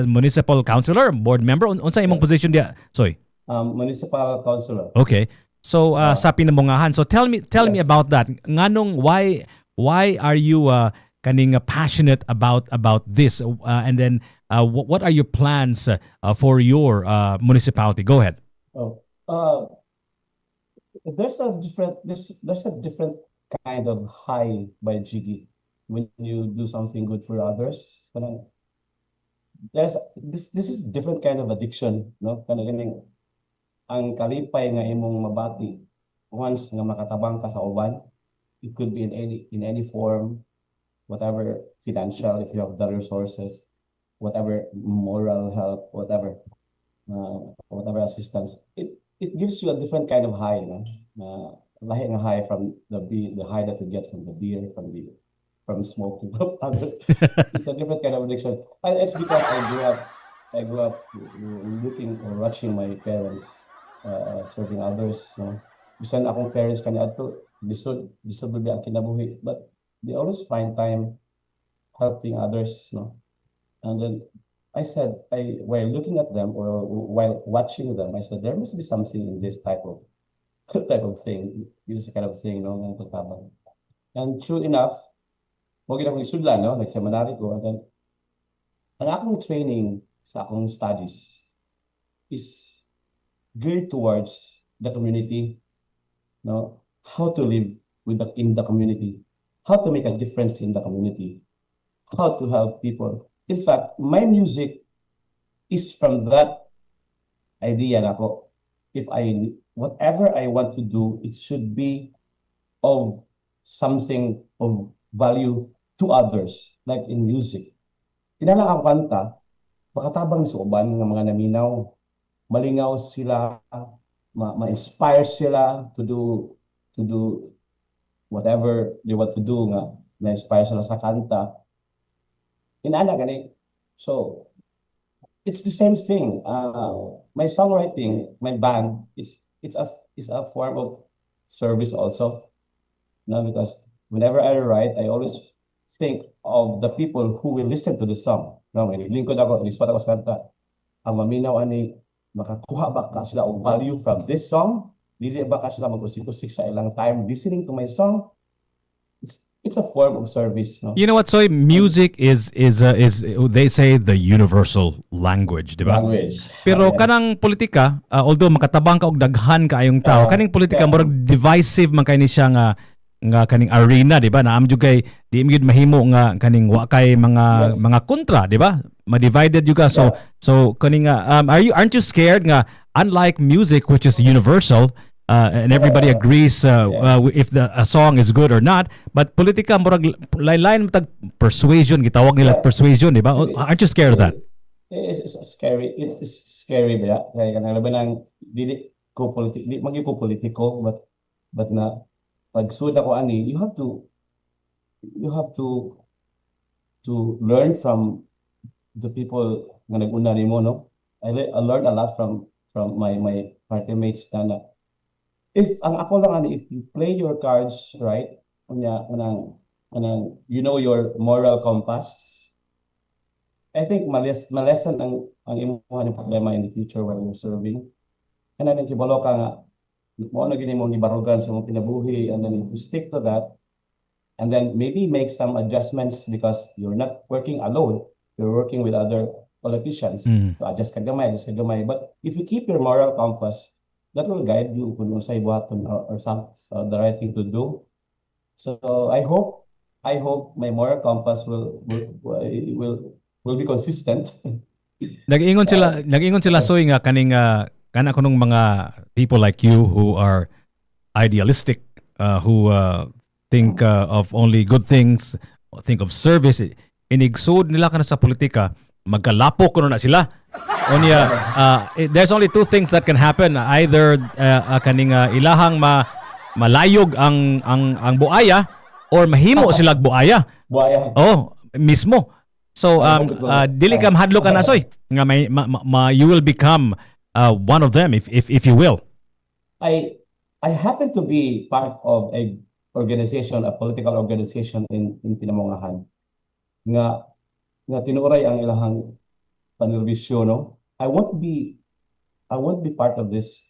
municipal counselor, board member. Unsa imong position diya? Soy. Municipal Counselor. Okay. So sa Pinmungahan. So tell me about that. Nganong why are you kaning passionate about this and then what are your plans for your municipality? Go ahead. There's a different kind of high by Jiggy when you do something good for others. This is different kind of addiction, no? Kaning ang kalipay nga imong mabati once nga makatabang ka sa uban, it could be in any form, whatever financial if you have the resources, whatever moral help, whatever assistance. It gives you a different kind of high, no? Lahi nga high from the high that you get from the beer, from smoking. It's a different kind of addiction. And it's because I grew up looking or watching my parents serving others. No? Bisan akong parents kanya ato, lisod bibi ang kinabuhi, but they always find time helping others. No? And then I said, while looking at them or while watching them, I said there must be something in this type of thing. This kind of thing, no, ng pagtabang. And true enough, wag akong isudlan, no, nag-seminary ko, and then ang akong training sa akong studies is geared towards the community, no, how to live in the community, how to make a difference in the community, how to help people. In fact, my music is from that idea na ko. If I whatever I want to do, it should be of something of value to others, like in music. Kinala ako kanta, makatabang sa uban ng mga naminaw, malingaw sila, ma-inspire sila to do whatever they want to do nga, na-inspire sila sa kanta. Inana gani. So, it's the same thing. My songwriting, my band, it's a form of service also. No, because whenever I write, I always think of the people who will listen to the song. No, may lingkod ako, ilispat ako sa kanta. Ang maminaw ani, makakuha ba ka sila og value from this song? Dili ba ka sila mag-usik-usik sa ilang time listening to my song? It's a form of service, no? You know what, Soy? Music is they say the universal language, di ba? Language. Pero Yes. kanang politika, although makatabang ka og daghan kaayong tao, kaning politika murag divisive man kay ni siya nga kaning arena, di ba? Naam jud kay di gyud mahimo nga kaning wa kay Yes. mga kontra, di ba? Ma-divided jud ka. So kaning aren't you scared nga unlike music which is universal, and everybody agrees if a song is good or not, but politika murag lain matag persuasion, gitawag nila persuasion, di ba? Aren't you scared of that? It's scary. It's scary ba? Kaya kanang laban ng dili ko politiko, but na pagsud ako ani, you have to learn from the people nga nag-una nimo, no? I learned a lot from my party mates na if ang ako lang ani, if you play your cards right, kanang you know your moral compass, I think malesen ang imuha ni problema in the future when you're serving. And then kibalo ka nga mo na gini mo gibarugan sa mong kinabuhi, and then if you stick to that and then maybe make some adjustments because you're not working alone, you're working with other politicians. So adjust ka gamay. But if you keep your moral compass, that will guide you kung ano sa ibuhaton or some the right thing to do. So I hope my moral compass will be consistent. Nag-ingon sila Soy nga kaning kana kunong mga people like you who are idealistic, who think of only good things, think of service. Inigsud nila kana sa politika, magkalapo kuno na sila. Onya, there's only two things that can happen. Either kaning ilahang malayog ang buaya or mahimo sila buaya. Buaya. Oh, mismo. So dili ka mahadlo ka na Soy nga you will become one of them if you will. I happen to be part of a political organization in Pinamongahan nga tinuray ang ilahang panerbisyo, no? I won't be part of this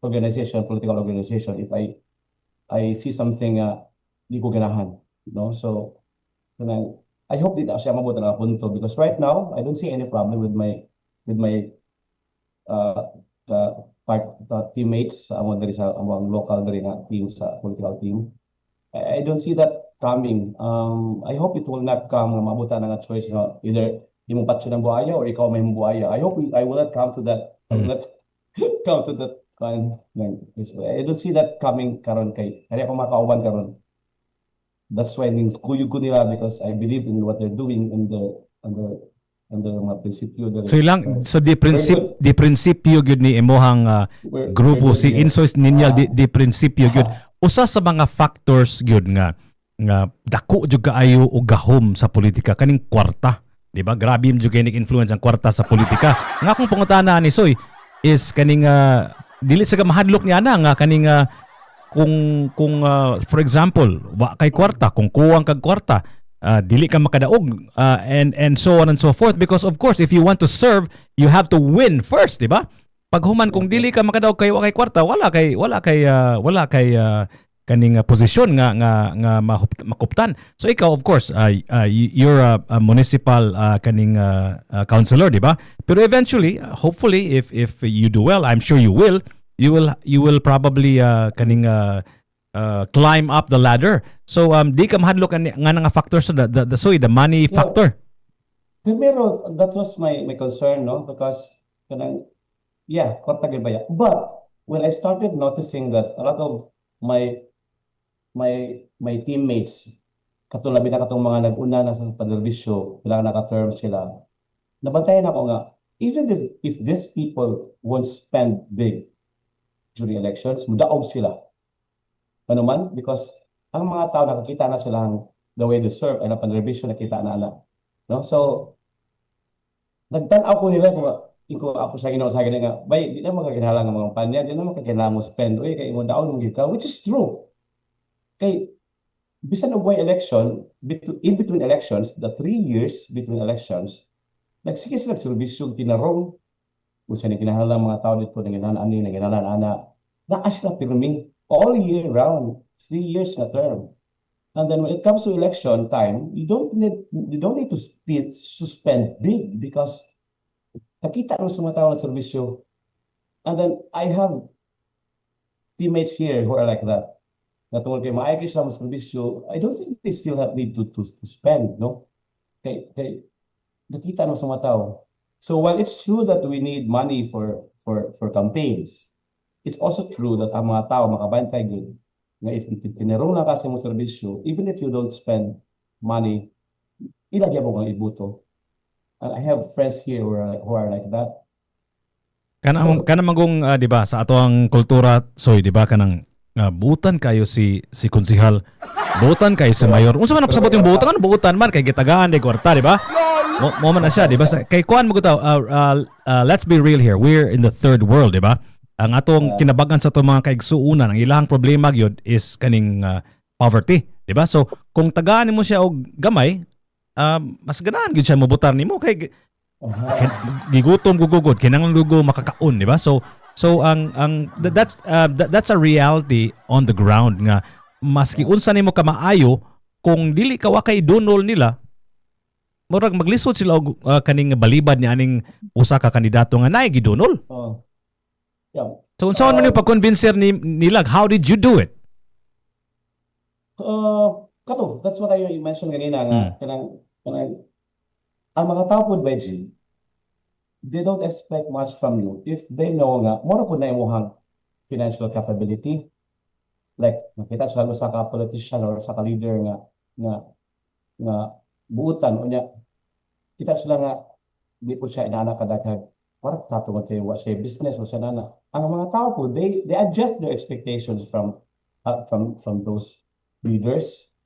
political organization if I see something di ko ganahan, no? So I hope din siya mabot na punto because right now I don't see any problem with my teammates among local diri nga team sa political team. I don't see that coming. I hope it will not come nga mabutan nga choice nga either imong patso ng buhaya or ikaw may buhaya. I hope I will not come to that. I will not come to that kind of issue. I don't see that coming karon kay kaya ako makauban karon. That's why ning kuyog ko nila because I believe in what they're doing in the mga prinsipyo. So di prinsipyo gyud ni imong grupo si Insoys Niñal di prinsipyo gyud. Usa sa mga factors gyud nga dako jud kaayo og gahom sa politika kaning kwarta. Di ba? Grabe yung juga influence ang kwarta sa politika. Nga akong pangutana ni Soy is kaning dili sa mahadlok niya na nga kaning kung for example, wa kay kwarta, kung kuwang kag kwarta, dili ka makadaog and so on and so forth because of course if you want to serve, you have to win first, di ba? Paghuman kung dili ka makadaog kay wa kay kwarta, wala kay kaning posisyon nga makuptan. So ikaw of course you're a municipal kaning counselor, di ba? Pero eventually, hopefully if you do well, I'm sure you will probably kaning climb up the ladder. So di ka mahadlok nga nga factors the money factor. Primero, that was my concern, no? Because kwarta gyud baya. But when I started noticing that a lot of my my teammates, katulabi na katong mga nag-una na sa pagberbisyo, kailangan naka-term sila, nabantayan ako nga, even if these people won't spend big during elections, mudaog sila. Ano man? Because ang mga tao nakakita na silang the way they serve ay na pagberbisyo nakita na ala. No? So, nagtanaw ko nila kung ako sa Ginoo sa ganyan nga, bay, di na magkakinahanglan ng mga panya, di na magkakinahanglan mo spend, uy, kay mo daon mo gika, which is true. Kay, bisan og way election, in between elections, the 3 years between elections, nagsige sila serbisyo, tinarong, kung saan kinahanglan mga tao dito, nanginahanglan ani, nanginahanglan ana, naa sila pirmi, all year round, 3 years na term. And then when it comes to election time, you don't need to suspend big because nakita mo sa mga tao ng serbisyo. And then I have teammates here who are like that. Na tungkol kay maayos sila ng serbisyo, I don't think they still need to spend, no? Kay nakita mo sa mga tao. So while it's true that we need money for campaigns, it's also true that ang mga tao makabantay good nga if tinarong na kasi mo serbisyo, even if you don't spend money, ilagyan mo kang ibuto. And I have friends here who are like that. Kana magong di ba sa ato ang kultura soy di ba kanang buutan kayo si konsehal, buutan kayo si mayor. Unsa man pasabot yung buutan? Ano buutan man kay gitagaan di kwarta di ba? Mo man na siya di ba? Kay kuan mo gutaw, let's be real here. We're in the third world di ba? Ang atong kinabagan sa atong mga kaigsuunan, ang ilahang problema gyud is kaning poverty, di ba? So kung tagaan mo siya og gamay, mas ganahan gyud siya mobutar nimo kay gigutom gugugod kinahanglan lugo makakaon, di ba? So that's a reality on the ground nga maski unsa nimo ka maayo kung dili ka wa kay donol nila, murag maglisod sila og kaning balibad ni aning usa ka kandidato nga naay gidonol. Yeah. So unsa man mo pag-convince nila? How did you do it? Kato, that's what I mentioned kanina nga kanang ang mga tao pud Benji, they don't expect much from you if they know nga mura pud na imong financial capability. Like nakita sa sa ka politician or sa ka leader nga buutan unya kita sila nga di pud siya inana kadaghan para tato mo kayo wa siya business o siya nana. Ang mga tao po, they adjust their expectations from those leaders.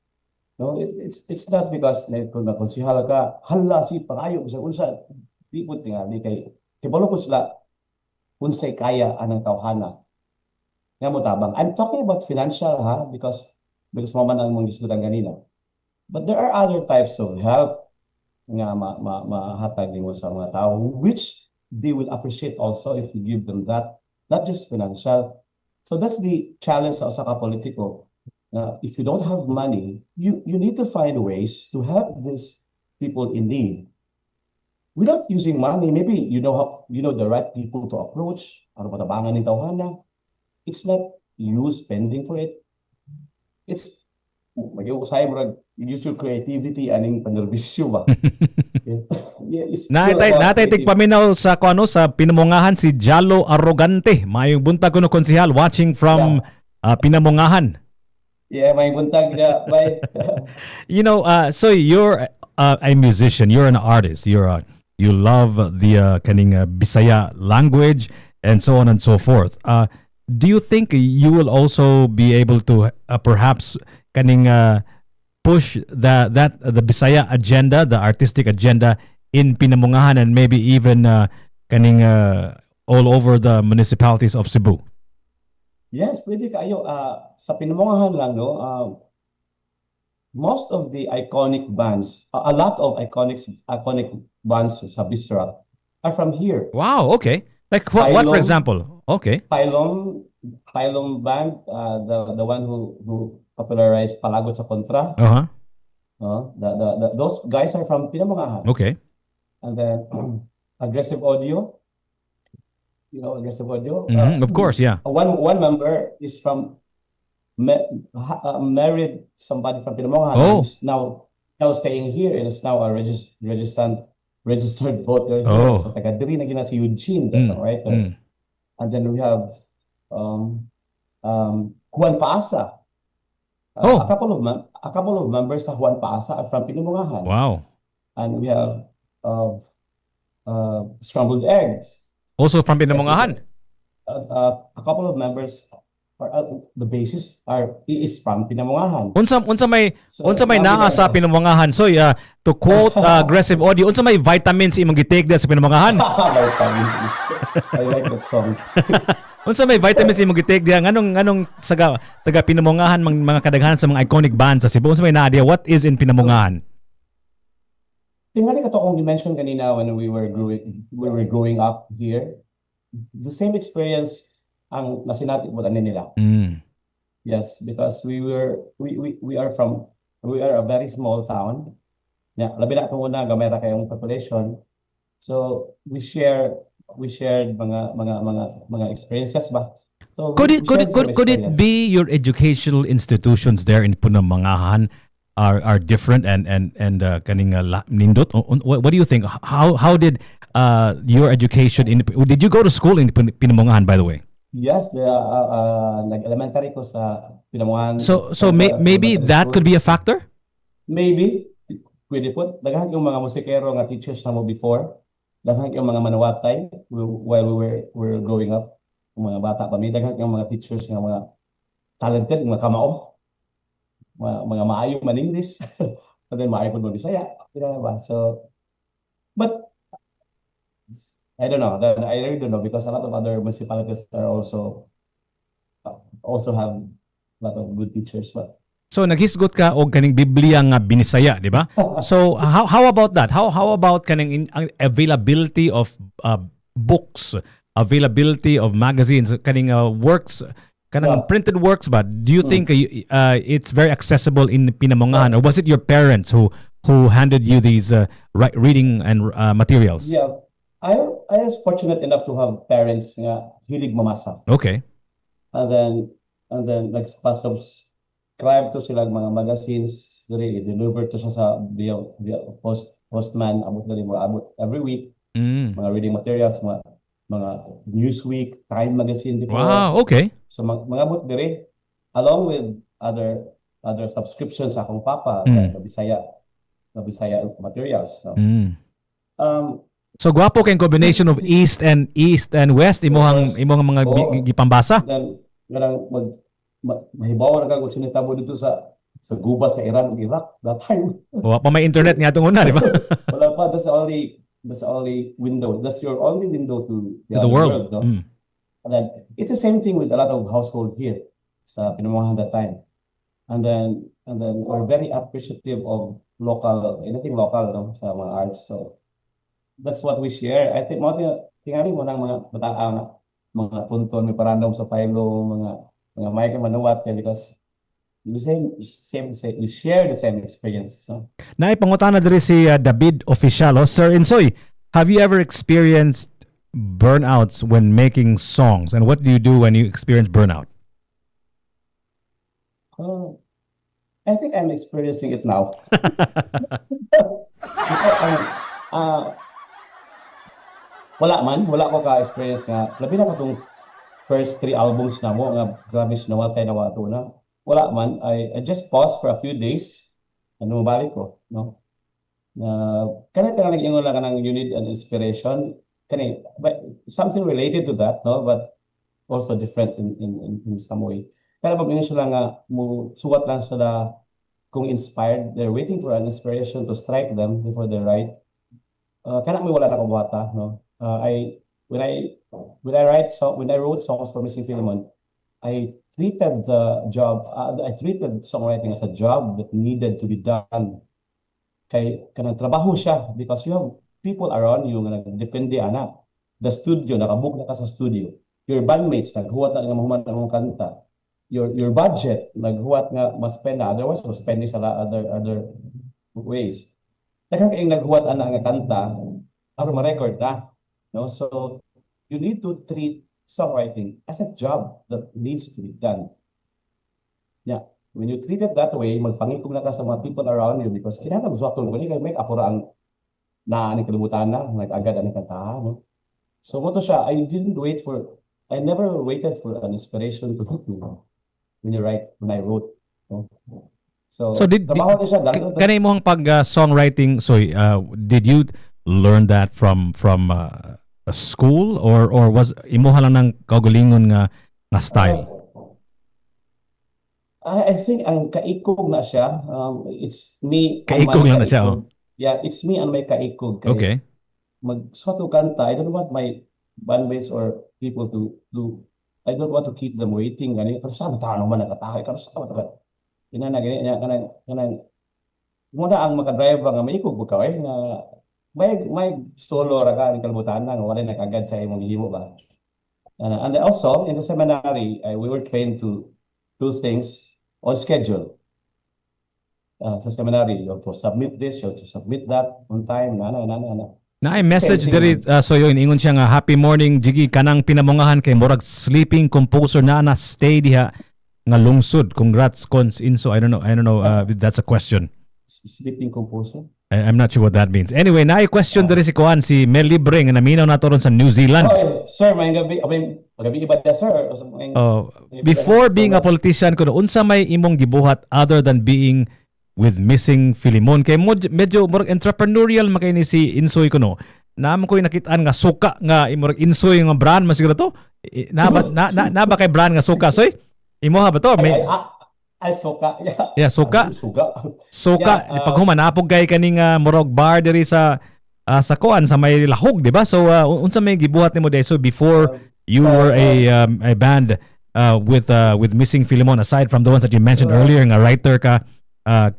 No, it's not because kung nakonsihal ka, hala si pangayo sa unsa di po tingali kay kibalo po sila unsay kaya anang tawhana. Nga mo tabang. I'm talking about financial because maman ang mong diskutan kanina. But there are other types of help nga mahatag nimo sa mga tao which they will appreciate also if you give them that, not just financial. So that's the challenge sa ka politiko. If you don't have money, you need to find ways to help these people in need. Without using money, maybe you know the right people to approach. Ano patabangan ng tawhana? It's not you spending for it. It's mag-iusay mo use your creativity aning panerbisyo ba? Natay tigpaminaw sa sa Pinamungahan si Jalo Arrogante. Mayong buntag kuno konsehal watching from Pinamungahan. Yeah, may buntag na bye. So you're a musician, you're an artist, you love the kaning Bisaya language and so on and so forth. Do you think you will also be able to perhaps kaning push the Bisaya agenda, the artistic agenda in Pinamungahan and maybe even kaning all over the municipalities of Cebu? Yes, pwede kayo. Sa Pinamungahan lang, no? Most of the iconic bands, a lot of iconic bands sa Bisrock are from here. Wow, okay. Like what for example? Okay. Filemon band, the one who popularized Palagot sa Kontra. Those guys are from Pinamungahan. Okay. And then Aggressive Audio. Aggressive Audio. Of course, yeah. One member is from married somebody from Pinamungahan. Oh. Who's now staying here and is now a registered voter here. Oh. So taga diri na gina si Eugene, that's a writer. And then we have Juan Paasa. Oh, A couple of members sa Juan Paasa are from Pinamungahan. wow. And we have scrambled eggs. Also from Yes, Pinamungahan. a couple of members the basis is from Pinamungahan. Unsa may So, naa sa Pinamungahan. So to quote aggressive audio, unsa may vitamins imong gitake sa Pinamungahan? Vitamins. I like that song. Unsa may vitamins imong gitake diha nganong taga Pinamungahan mga kadaghanan sa mga iconic bands sa Cebu. Unsa may naa diha? What is in Pinamungahan? Tingali ka to kung mention kanina when we were growing up here. The same experience ang nasinati mo nila. Yes, because we are a very small town. Yeah, labi na itong una gamay ra kayong population. So we shared mga experiences ba. So Could we shared some it experience. be your educational institutions there in Pinamungahan are different and kaning nindot? What do you think? How did your education did you go to school in Pinamungahan, by the way? Yes, nag-elementary ko sa Pinamungahan. So maybe that could be a factor? Maybe pwede po. Daghan yung mga musikero nga teachers na mo before. Daghan yung mga manawatay while we were growing up. Yung mga bata pa may daghan yung mga teachers nga mga talented, mga kamao. Mga maayo man English. And then maayo po Bisaya. Ba? So but I don't know. I really don't know because a lot of other municipalities are also have a lot of good teachers. But So naghisgot ka og kaning Biblia nga Binisaya, di ba? So how about that? How about kaning availability of books, availability of magazines, kaning works, kanang printed works ba? Do you think it's very accessible in Pinamungahan, or was it your parents who handed you these reading and materials? yeah, I was fortunate enough to have parents nga hilig mamasa. Okay. And then nag-subscribe to sila mga magazines, deliver to siya sa via postman, abot every week, mga reading materials, mga Newsweek, Time magazine before. Wow, okay. So mga abot diri along with other subscriptions sa akong papa na Bisaya materials. No? So gwapo kay combination of east and west imong mga gipambasa. Then mahibaw na kag sinitabo dito sa guba sa Iran ug Iraq that time. Wa pa may internet nga atong una, di ba? Wala pa, that's the only window. That's your only window to The world. no? And then it's the same thing with a lot of household here sa Pinamungahan that time. And then we're very appreciative of anything local, no, sa mga arts. So that's what we share. I think tingali mo ng mga bataang mga punton, may parandom sa paylo, mga may manuwat because we share the same experience. So. Naipangutana diri si David Oficialo. Sir Insoy, have you ever experienced burnouts when making songs? And what do you do when you experience burnout? I think I'm experiencing it now. Wala ko ka-experience nga. Labi na katong first 3 albums na mo, nga grabe nawatay na wato na. Wala man, I just paused for a few days, ano mabalik ko, no? Kanina talaga ingon lang kanang you need an inspiration. But something related to that, no? But also different in some way. Kaya pag sila nga, suwat lang sila kung inspired, they're waiting for an inspiration to strike them before they write. Kaya may wala na kabuhata, no? When I wrote songs for Missing Filemon, I treated songwriting as a job that needed to be done. Kanang trabaho siya because you have people around you nga nagdepende ana. The studio, nakabook na ka sa studio. Your bandmates, naghuwat na nga mahuman ng kanta. Your budget, naghuwat nga mas-spend na. Otherwise, mas-spend sa other ways. Nagkakaing naghuwat ana nga kanta, aron ma-record na. No? So, you need to treat songwriting as a job that needs to be done. Yeah. When you treat it that way, magpangikog na ka sa mga people around you because kinahanglan gusto ko ni may akuraan na ani kalibutan na, nag-agad ani kantahan, no? So mo to siya, I didn't wait for I never waited for an inspiration to hit me when I wrote. No? So So, trabaho na siya. kanay mo ang pag songwriting, so did you learn that from a school or was imuha lang ng kaugalingon nga style? I think ang kaikog na siya. It's me and Kaikog my lang na siya, oh. Yeah, it's me and my kaikog. Okay. Magsuot og kanta, I don't want my bandmates or people to I don't want to keep them waiting. Gani, pero sa matano man nakatahay, pero sa matano. Ina na gani, kanang muna ang makadrive nga maikog mo ka, nga may solo ra ka, ang kalbutan na, nga wala na kagad sa imong gihimo ba. And also, in the seminary, we were trained to do things on schedule. Sa seminary, you have to submit this, you have to submit that on time, na. Na ay message diri so yun ingon siya nga happy morning Jiggy kanang pinamungahan kay murag sleeping composer na stay diha nga lungsod. Congrats cons Inso. I don't know if that's a question. Sleeping composer? I'm not sure what that means. Anyway, naay question diri si Kuan si Mel Libre nga naminaw nato ron sa New Zealand. Sir, may gabi iba da sir. Before being a politician kuno unsa may imong gibuhat other than being with missing Filemon kay medyo murag entrepreneurial makay ni si Insoy kuno. Naam ko'y nakitaan nga suka nga murag Insoy nga brand man siguro to. Na ba kay brand nga suka soy? Imo ha ba to? Ay suka. Yeah, suka. Suka pag humanapog kay kaning murag bar diri sa kuan sa may lahog, di ba? So unsa may gibuhat nimo day so before you were a band with missing Filemon aside from the ones that you mentioned earlier nga writer ka,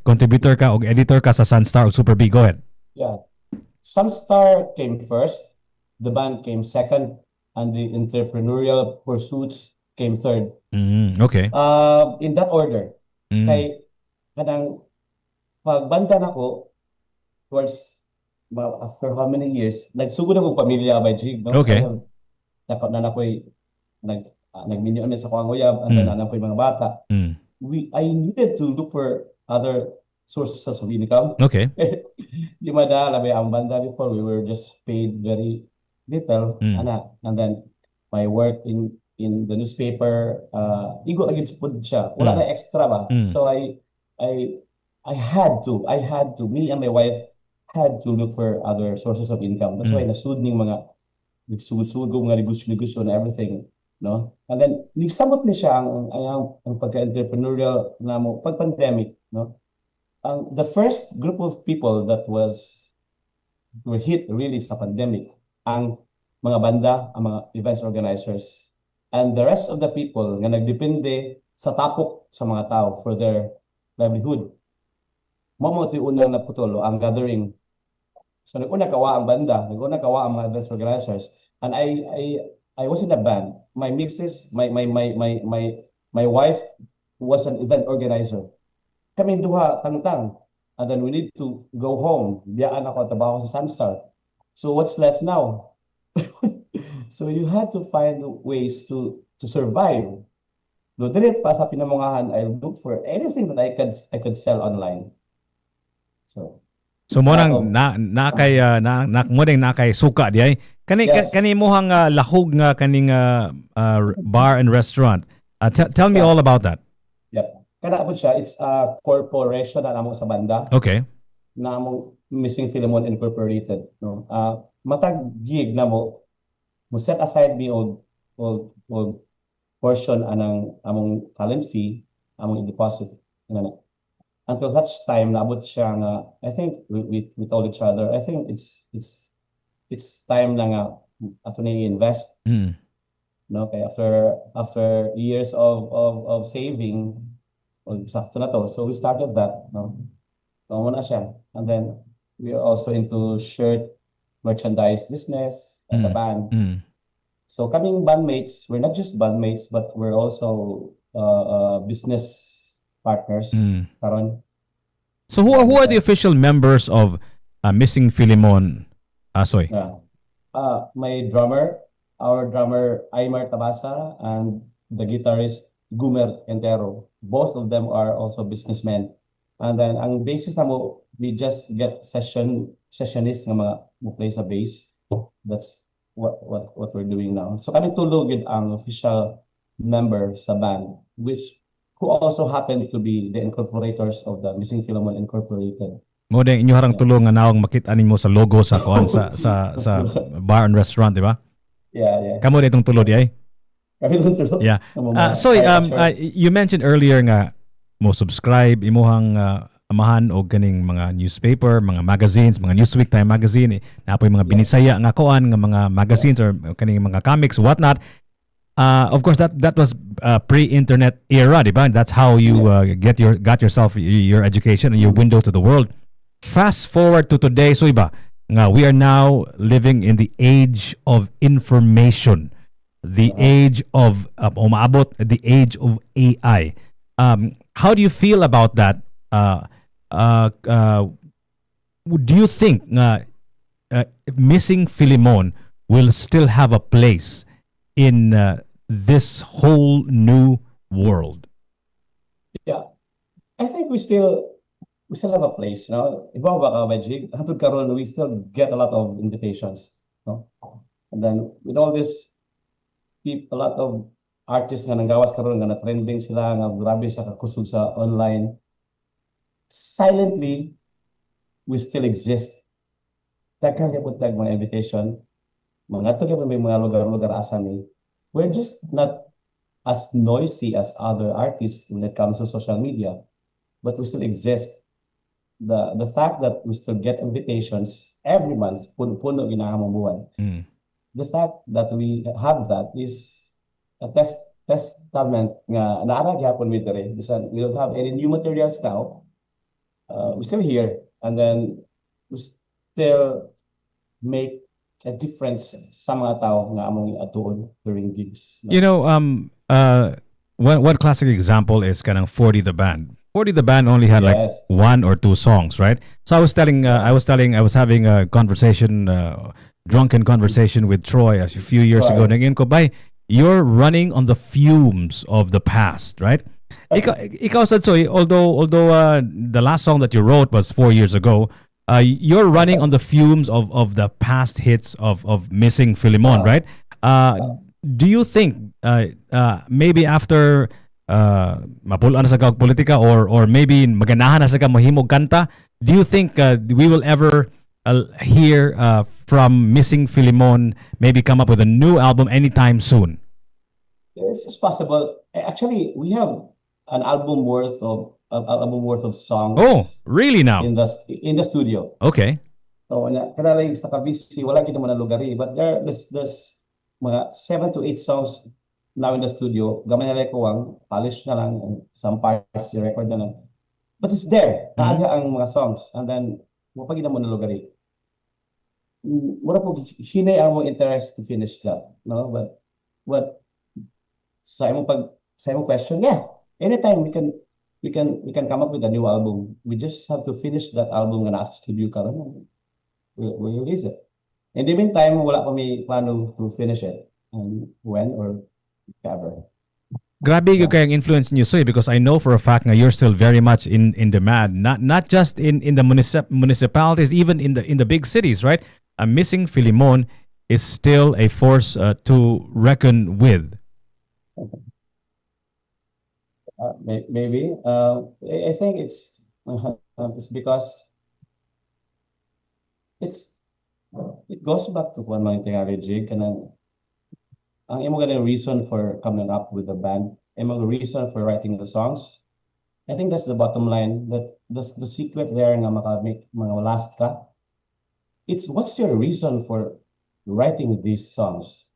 contributor ka o editor ka sa Sunstar o Super B. Go ahead. Yeah. Sunstar came first, the band came second, and the entrepreneurial pursuits came third. Okay. In that order. Kay kanang pagbanda nako towards after how many years, nagsugod ako pamilya by Jig. No? Okay. Nakoy nagminyo sa kuanguyab, and then anak ko yung mga bata. I needed to look for other sources of income. Okay. Di madala may ang banda before we were just paid very little, and then my work in the newspaper, igo agad pud siya. Wala na extra ba? So I had to, me and my wife had to look for other sources of income. That's why nasud ning mga nagsugod mga negosyo and everything, no? And then nisamot ni siya ang pagka-entrepreneurial namo pag pandemic, no? The first group of people that were hit really sa pandemic, ang mga banda, ang mga events organizers, and the rest of the people nga nagdepende sa tapok sa mga tao for their livelihood. Mamo ti unang naputulo ang gathering. So nag-una kawa ang banda, nag-una kawa ang mga events organizers, and I was in a band. My wife was an event organizer. Kami duha tangtang, and then we need to go home. Biyaan ako trabaho sa Sunstar. So what's left now? So you had to find ways to survive. Do dire pa sa pinamungahan, I looked for anything that I could sell online. So mo nang nakay suka di ay kani mo hang lahog nga kaning bar and restaurant. Tell me all about that. Yep. Kana po siya, it's a corporation na namo sa banda. Okay. Na among Missing Filemon Incorporated, no. Matag gig na mo set aside me og portion anang among talent fee, among deposit until such time naabot siya nga I think we told each other I think it's time na nga ato ni invest. No, okay, after years of saving, sakto na to, so we started that, no. So na siya, and then we are also into shirt merchandise business as a band. So kaming bandmates, we're not just bandmates, but we're also business partners. Karon. So who are the official members of Missing Filemon? Sorry. Yeah. Our drummer Aymar Tabasa, and the guitarist Gumer Entero. Both of them are also businessmen. And then ang bassist namo, we just get sessionist nga mga mo play sa bass. what we're doing now. So kami tulog yun ang official member sa band, which who also happen to be the incorporators of the Missing Filemon Incorporated. Mo din inyo harang tulong nga nawang makita ninyo sa logo sa kuan sa bar and restaurant, di ba? Yeah. Kamo din itong tulod ay. Kami tulog. Yeah. So you mentioned earlier nga mo subscribe imuhang amahan og kaning mga newspaper, mga magazines, mga Newsweek Time magazine, napoy mga Binisaya nga kuan nga mga magazines or kaning mga comics whatnot. Of course that was pre-internet era, di ba? That's how you got yourself your education and your window to the world. Fast forward to today, so iba nga we are now living in the age of information, the age of umaabot the age of AI. How do you feel about that? Do you think Missing Filemon will still have a place in this whole new world? Yeah, I think we still have a place, no? Iba ba ka, Magic? Hantod karon, we still get a lot of invitations, no? And then with all this, a lot of artists nga nanggawas karon nga na-trending sila nga grabe sa kakusog sa online. Silently, we still exist. Daghan gyud tag mga invitation, mga to gyud may mga lugar-lugar asa ni. We're just not as noisy as other artists when it comes to social media, but we still exist. The fact that we still get invitations every month, puno ginahamong buwan. The fact that we have that is a testament nga naara gyapon mi diri. Bisan we don't have any new materials now. We're still here, and then we still make a difference sa mga tao nga among atuon during gigs. You know, one classic example is kanang 40 the band. 40 the band only had like Yes. one or two songs, right? So I was having a conversation, drunken conversation with Troy a few years ago. Naging ko, bay, you're running on the fumes of the past, right? Ikaw said so. Although the last song that you wrote was 4 years ago, you're running on the fumes of the past hits of Missing Filemon, right? Do you think maybe after mapulaan na sa kag politika or maybe maganahan na sa ka mahimog kanta, do you think we will ever hear from Missing Filemon maybe come up with a new album anytime soon? It's possible. Actually, we have an album worth of songs. Oh, really now? In the studio. Okay. So kada lang sa kabisi wala kita mo na lugari, but there's mga 7 to 8 songs now in the studio. Gamay na ko ang polish na lang and some parts record na lang. But it's there. Naadya ang mga songs, and then mo pagina mo na lugari. Mura po hinay ang mo interest to finish that, no? But sa imong question, yeah. Anytime we can come up with a new album. We just have to finish that album nga nasa studio karon. We'll release it. In the meantime, wala pa may plano to finish it. And when or if ever. Grabe yung kayang influence niyo, Soy, because I know for a fact that you're still very much in demand. Not just in the municipalities, even in the big cities, right? A Missing Filemon is still a force to reckon with. Maybe. I think it's because it goes back to one mga tingali, Jig, kanang ang imong ganang reason for coming up with the band, imong reason for writing the songs. I think that's the bottom line. That the secret there nga makamake mga last ka. It's what's your reason for writing these songs?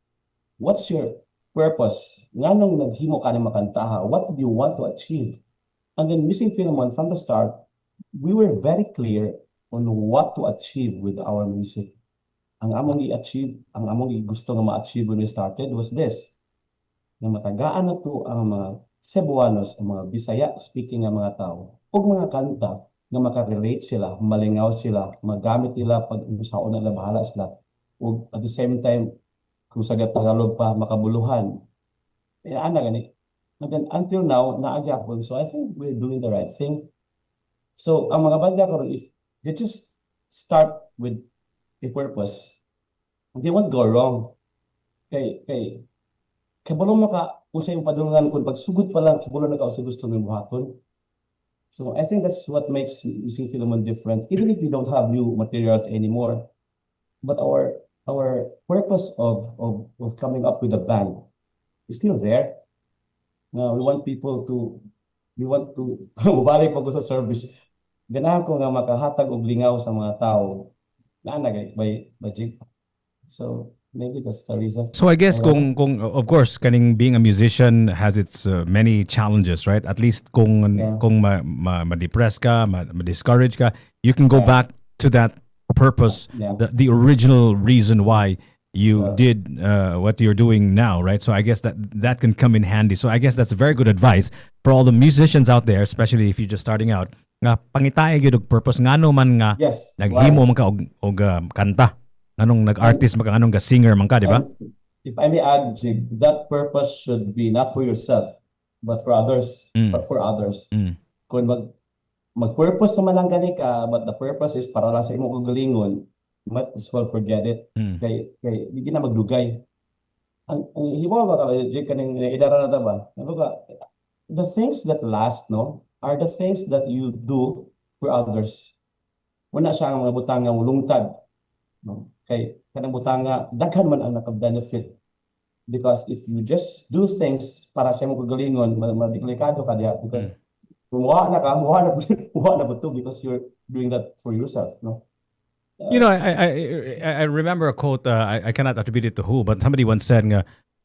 What's your purpose? Nganong naghimo ka ni makantaha? What do you want to achieve? And then Missing Filemon, from the start, we were very clear on what to achieve with our music. Ang among i-achieve, ang among gusto nga ma-achieve when we started was this. Nga matagaan na to ang mga Cebuanos, ang mga Bisaya speaking nga mga tao, o mga kanta nga makarelate sila, malingaw sila, magamit nila pag saon na bahala sila. O at the same time, kung sa Tagalog pa, makabuluhan. Ana gani. And then until now, naagyapon. So I think we're doing the right thing. So ang mga banda karon, if they just start with a purpose, They won't go wrong. Kay balong maka usay yung padulungan kung pagsugod pa lang kibulo na ka sa gusto ng buhaton. So I think that's what makes Missing Filemon different. Even if we don't have new materials anymore, but our purpose of coming up with a band is still there. Now we want to balik pa ko sa service. Ganahan ko nga makahatag og lingaw sa mga tao na by Jig. So maybe that's the reason. So I guess kung of course kaning being a musician has its many challenges, right? At least kung ma-depress ka, ma-discourage ka, you can go back to that purpose, the original reason why you did what you're doing now, right? So I guess that can come in handy. So I guess that's very good advice for all the musicians out there, especially if you're just starting out. Nga pangitae gyud og purpose ngano man nga naghimo man ka og kanta. Anong nag-artist man ka, anong ga-singer man ka, di ba? If I may add, Jig, that purpose should be not for yourself, but for others. But for others. Kung mag-purpose naman lang gani ka, but the purpose is para lang sa imong kagalingon, might as well forget it. Kay hindi na magdugay. Ang hibaw ba ka, Jig, kaning idara na ta ba? The things that last, no, are the things that you do for others. Wala siya ang mga butang nga lungtad. No? Kay kanang butanga daghan man ang naka-benefit, because if you just do things para sa imong kagalingon, madiklikado ka diha because muha na buto because you're doing that for yourself, no? You know, I remember a quote, I cannot attribute it to who, but somebody once said,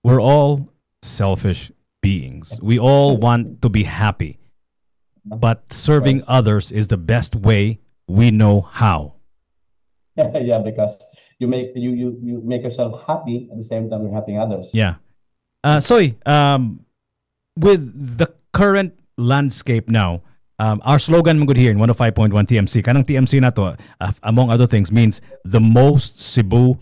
we're all selfish beings. We all want to be happy, but serving others is the best way we know how. Yeah, because you make yourself happy at the same time you're helping others. Yeah. Soy, with the current landscape now, our slogan mo good here in 105.1 TMC, kanang TMC na to, among other things, means the most Cebu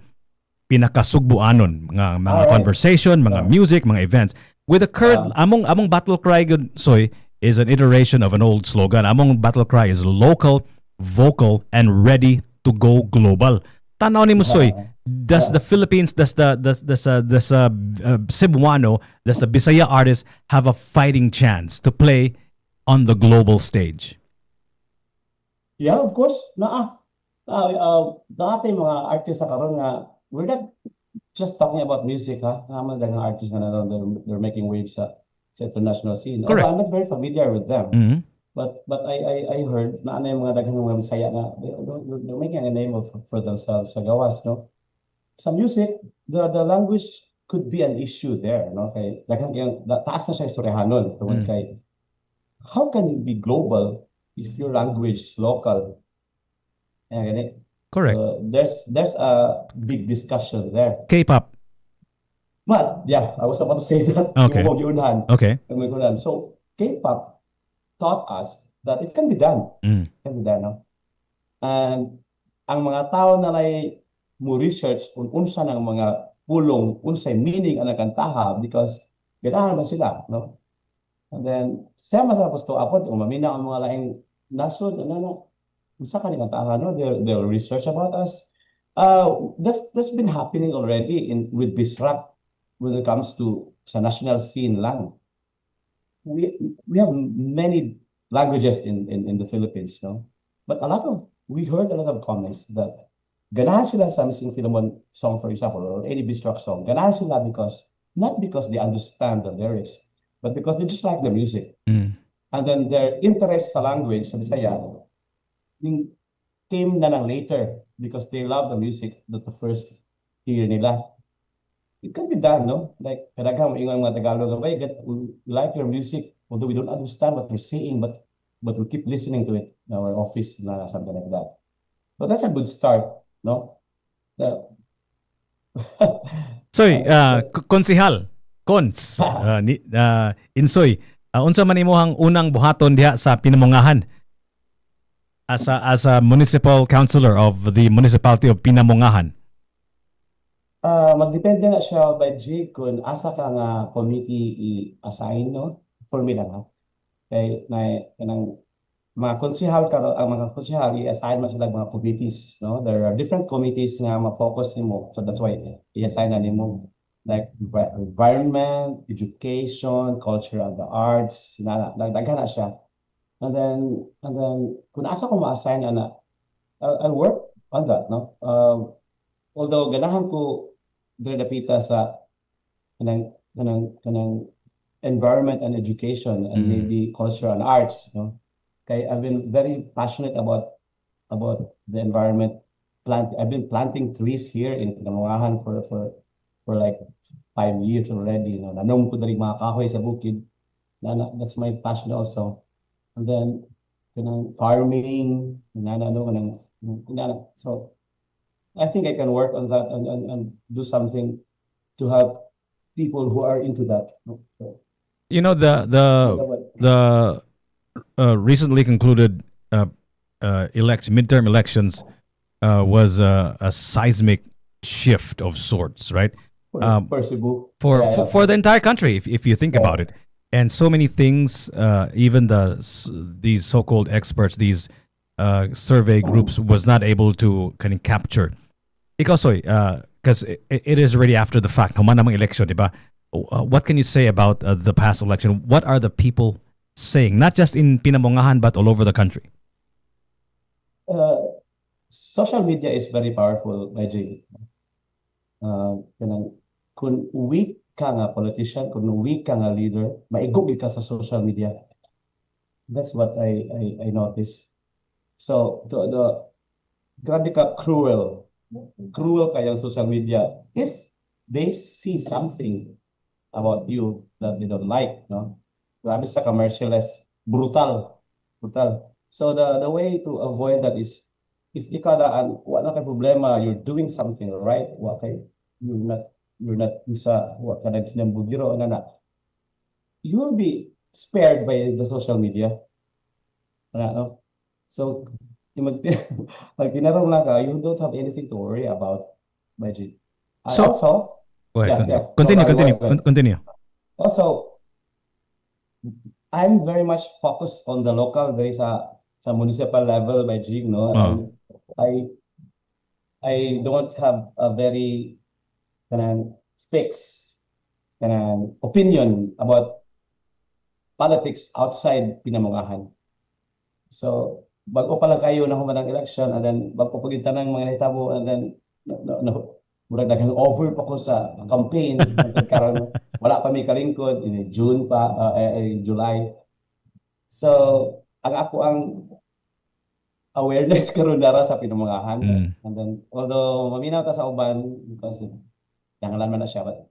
pinakasugbuanon, mga conversation, mga music, mga events. With the current, among battle cry good, Soy, is an iteration of an old slogan. Among battle cry is local, vocal, and ready to go global. Tanaw ni Musoy, does the Philippines, does Cebuano, does the Bisaya artist have a fighting chance to play on the global stage? Yeah, of course. Dati mga artists sa karon nga, we're not just talking about music, ha? Naman dagang artists na they're making waves sa international scene. Correct. I'm not very familiar with them. Mm-hmm. But I heard na yung mga daghang mga Bisaya na they're making a name for themselves sa gawas, no? Sa music, the language could be an issue there, no? Kay daghang taas na siya istoryahanon tungod kay how can you be global if your language is local? Ayan, ganit. Correct. So there's a big discussion there. K-pop. But yeah, I was about to say that. Okay. Okay. So K-pop taught us that it can be done. It can be done, no? And ang mga tao na mo research kung unsa ng mga pulong, unsay meaning ang nakantaha because ganahan man sila, no? And then siya masapos to apod umamina ang mga laing nasod unsa ka kantaha, no? They'll research about us. That's been happening already with Bisrock when it comes to sa national scene lang. We have many languages in the Philippines, no? But we heard a lot of comments that ganahan sila sa Missing Filemon song, for example, or any Bisrock song. Ganahan sila not because they understand the lyrics, but because they just like the music. And then their interest sa language, sa Bisaya, came na lang later because they love the music that the first hear nila. It can be done, no? Like, kadaghang ingon mga Tagalog, we like your music, although we don't understand what you're saying, but we keep listening to it in our office, something like that. But that's a good start, no? Soy, konsihal, Insoy, unsa man imong unang buhaton diha sa Pinamongahan as a municipal counselor of the municipality of Pinamongahan? Magdepende na siya by G kung asa ka nga committee i-assign, no? For me lang, ha? Kay kanang mga konsehal karon ang mga konsehal i-assign man sila mga committees, no? There are different committees nga ma-focus nimo, so that's why i-assign na nimo like environment, education, culture and the arts, daghan na siya. And then kung asa ko ma-assign ana, I'll work on that, no? Although ganahan ko dire dapita sa kanang environment and education and maybe culture and arts, no? Kay I've been very passionate about the environment. I've been planting trees here in Pinanguahan for like 5 years already. No? Nanom ko dali mga kahoy sa bukid. That's my passion also. And then farming, so I think I can work on that and do something to help people who are into that. So, You know, the recently concluded midterm elections was a seismic shift of sorts, right? for Cebu, For the entire country, if you think about it, and so many things, even these so-called experts, these survey groups, was not able to kind of capture. Because it is already after the fact. Human namang election, diba? What can you say about the past election? What are the people saying, not just in Pinamongahan but all over the country? Social media is very powerful, Jay. Kung weak ka nga politician, kung weak ka nga leader, maigog ka sa social media. That's what I noticed. So the grabe ka cruel kayang social media. If they see something about you that they don't like, no? Grabe sa commercialist, brutal. So the way to avoid that is if ikadaan wala kay problema, you're doing something right, you're not isa wa ka nagkinambugiro na you'll be spared by the social media. No? So pag tinarong lang ka, you don't have anything to worry about, Magic. So- Also, Go ahead. Yeah. Continue. Go ahead. Continue. Also, I'm very much focused on the local. There is sa municipal level by Jig, no? And I don't have a very fixed opinion about politics outside Pinamongahan. So, bago pa lang kayo na humanang election, and then bago pagitan ng mga nahitabo, and then murag daghang over pa ko sa campaign karon wala pa may kalingkod in June pa July. So ang awareness karon dara sa Pinamongahan, and then although maminaw ta sa uban because nangalan man na siya, but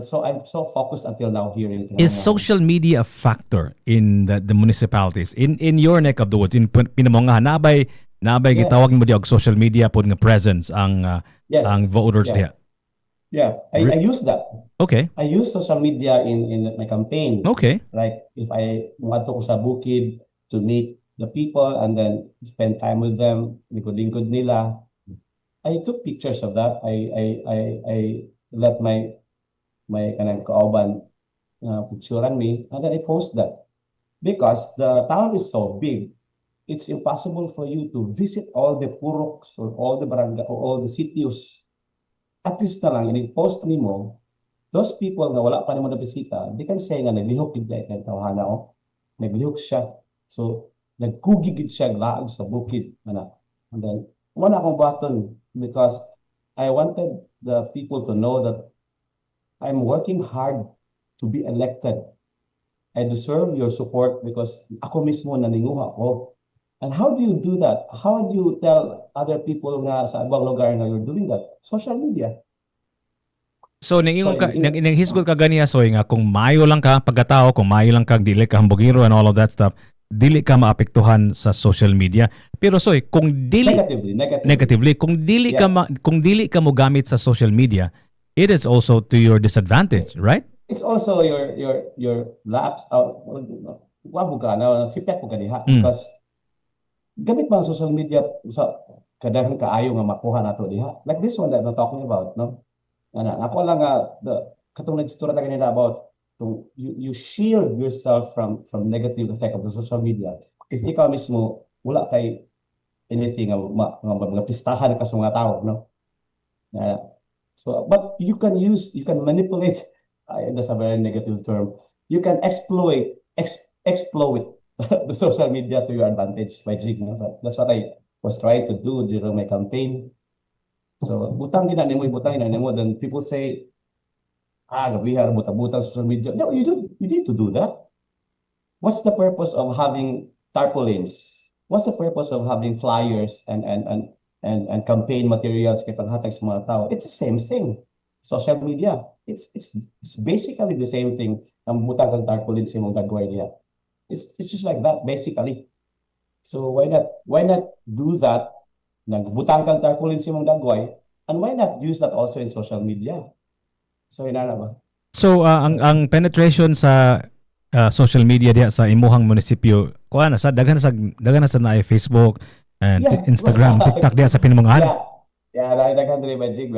so I'm so focused until now here in Is Pinamongahan. social media a factor in the municipalities? In your neck of the woods, in Pinamongahan, nabay Yes. gitawag mo di og social media pod nga presence ang Yes. ang voters Yeah. diha. Yeah, I use that. Okay. I use social media in my campaign. Okay. Like if I want to sa bukid to meet the people and then spend time with them, lingkod-lingkod nila. I took pictures of that. I let my kanang kauban picturean me, and then I post that. Because the town is so big, it's impossible for you to visit all the puroks or all the barangay or all the sitios. At least na lang, in-post ni mo, those people na wala pa ni mo na bisita, they can say nga naglihok yung tawhana o. Naglihok siya. So, nagkugigid siya laag sa bukid. And then, wala akong button because I wanted the people to know that I'm working hard to be elected. I deserve your support because ako mismo naninguha ko. And how do you do that? How do you tell other people nga sa ibang lugar na you're doing that? Social media. So ningingon ka So, nang hisgot ka ganiya soy nga kung maayo lang ka pagkatao, kung maayo lang kag dili ka hambugiro and all of that stuff, dili ka maapektuhan sa social media. Pero soy, kung dili negatively, kung dili ka Yes. kung dili ka mo gamit sa social media, it is also to your disadvantage, right? It's also your laps out. Wabo ka na sipet ko kaniha because gamit ba ang social media sa kadahang kaayo nga makuha nato diha. Like this one that I'm talking about, no? Ako lang katong nagstura ta kanina about you shield yourself from negative effect of the social media. if ikaw mismo wala kay anything nga pistahan ka sa mga tao, no? So, but you can manipulate, that's a very negative term. You can exploit the social media to your advantage by jig, no? That's what I was trying to do during my campaign. So, butang butang ginanimo, then people say, gabihan, butang social media. No, you need to do that. What's the purpose of having tarpaulins? What's the purpose of having flyers and campaign materials kay paghatag sa mga tao? It's the same thing. Social media, it's basically the same thing. Ang butang kang tarpaulin sa imong gagaway niya. It's just like that basically. So why not do that? Nagbutang kang tarpaulin sa imong gagaway, and why not use that also in social media? So inana ba? So ang penetration sa social media diha sa imuhang munisipyo, kuan na sa daghan na sa na Facebook and Instagram, TikTok diha sa Pinamungahan. Yeah, daghan diri ba jig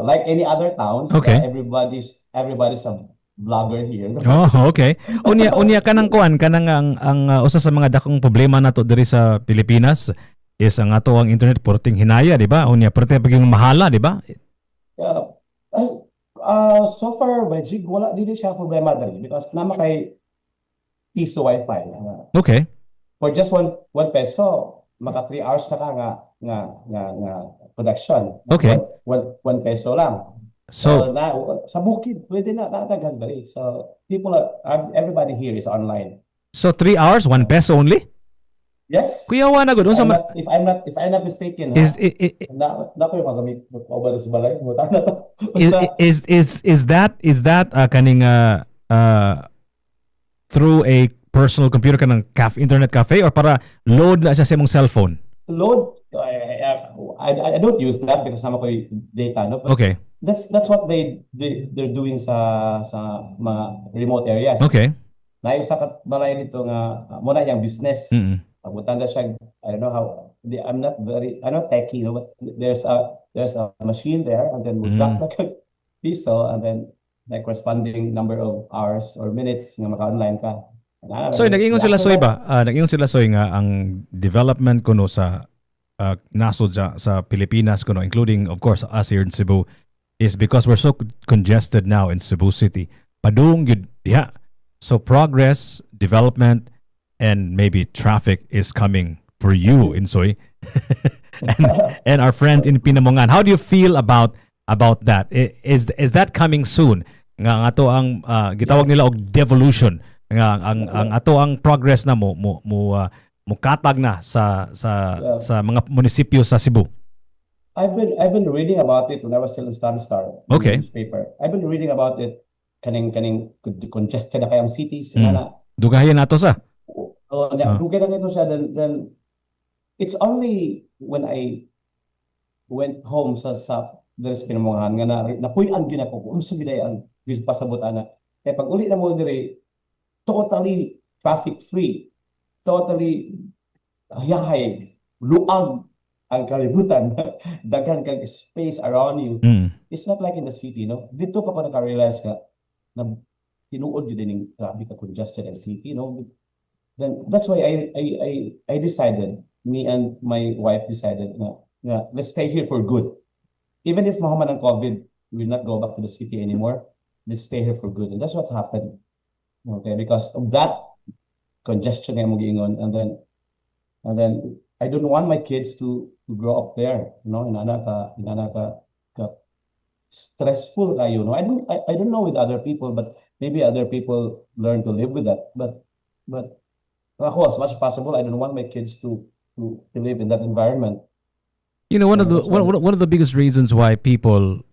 like any other towns, okay. Everybody's a vlogger here. Oh, okay. Unya kanang kuan kanang ang usa sa mga dakong problema nato diri sa Pilipinas is ang ato ang internet porting hinaya, di ba? Unya porting paging mahala, di ba? So far by jig wala dili siya problema diri because nama kay piso wifi. Okay. For just 1 peso, maka 3 hours na ka nga production. Okay. 1 peso lang. So sa bukid pwede na daghan diri. So everybody here is online. So 3 hours, 1 peso only? Yes. Kuyawa na gud unsa if I'm not mistaken. Na ko magamit over sa balay mo ta na to. Is that kaning through a personal computer kanang internet cafe or para load na siya sa imong cellphone? Load I don't use that because sama ko data, no? But okay. That's what they're doing sa mga remote areas. Okay. Na yung sa balay nito nga mo na yung business. Pabutan na siya, I don't know how, I'm not techy, no, but there's a machine there and then we drop like a piso and then like corresponding number of hours or minutes nga maka-online ka. So nag-ingon sila soy ba? Nag-ingon sila soy nga ang development kuno sa nasod sa Pilipinas kuno, including of course us here in Cebu, is because we're so congested now in Cebu City. Padung yun, yeah. So progress, development, and maybe traffic is coming for you, Insoy, and our friends in Pinamungan. How do you feel about that? Is that coming soon? Nga ato ang gitawag nila og devolution. Nga ang ato ang progress na mo katag na sa mga munisipyo sa Cebu. I've been reading about it when I was still in Star okay. newspaper. I've been reading about it kaning congested na kayang cities dugayan nato sa. Dugay na ito siya then it's only when I went home sa diri sa Pinamungahan nga napuy-an gyud ako kung unsa biday ang pasabot ana. Kaya pag uli na mo diri totally traffic free. Totally hayahay, luag ang kalibutan. Daghan kang space around you. It's not like in the city, no? Dito pa ko naka-realize ka na tinuod yun din grabe ka congested ang city, no? Then that's why I decided, me and my wife decided na let's stay here for good. Even if mahuman ang COVID, we will not go back to the city anymore. Let's stay here for good. And that's what happened. Okay, because of that congestion nga mo giingon, and then I don't want my kids to grow up there, no? Inana ka stressful kayo, no? I don't know with other people, but maybe other people learn to live with that. But ako, as much as possible, I don't want my kids to live in that environment. You know, one of the biggest reasons why people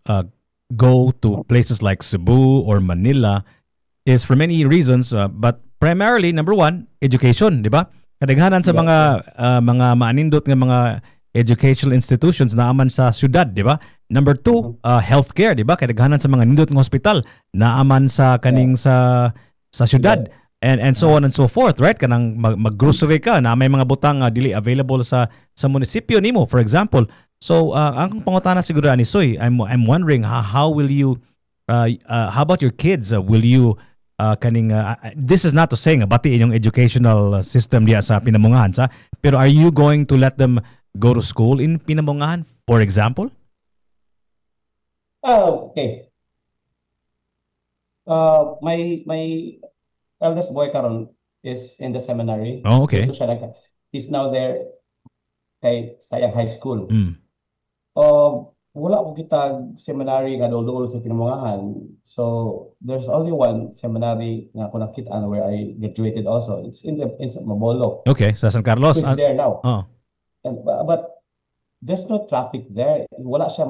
go to places like Cebu or Manila is for many reasons, but primarily number one, education, di ba? Kadaghanan sa mga maanindot nga mga educational institutions naaman sa syudad, di ba? Number two, healthcare, di ba? Kadaghanan sa mga nindot nga hospital naaman sa kaning sa syudad. And so on and so forth, right? Kanang mag-grocery ka na may mga butang dili available sa munisipyo nimo, for example. So ang pangutana siguro ni Soy, I'm wondering how will you how about your kids? Will you this is not to say nga batiin yung educational system diya sa Pinamungahan sa, pero are you going to let them go to school in Pinamungahan, for example? Okay. My eldest boy karon is in the seminary. Oh, okay. Dito siya he's now there kay Sayang High School. Mm. Wala ko kitag seminary nga dol sa Pinamungahan. So there's only one seminary nga ako nakitaan where I graduated also. It's in Mabolo. Okay, sa San Carlos. It's there now. Oh. But there's no traffic there. Wala siya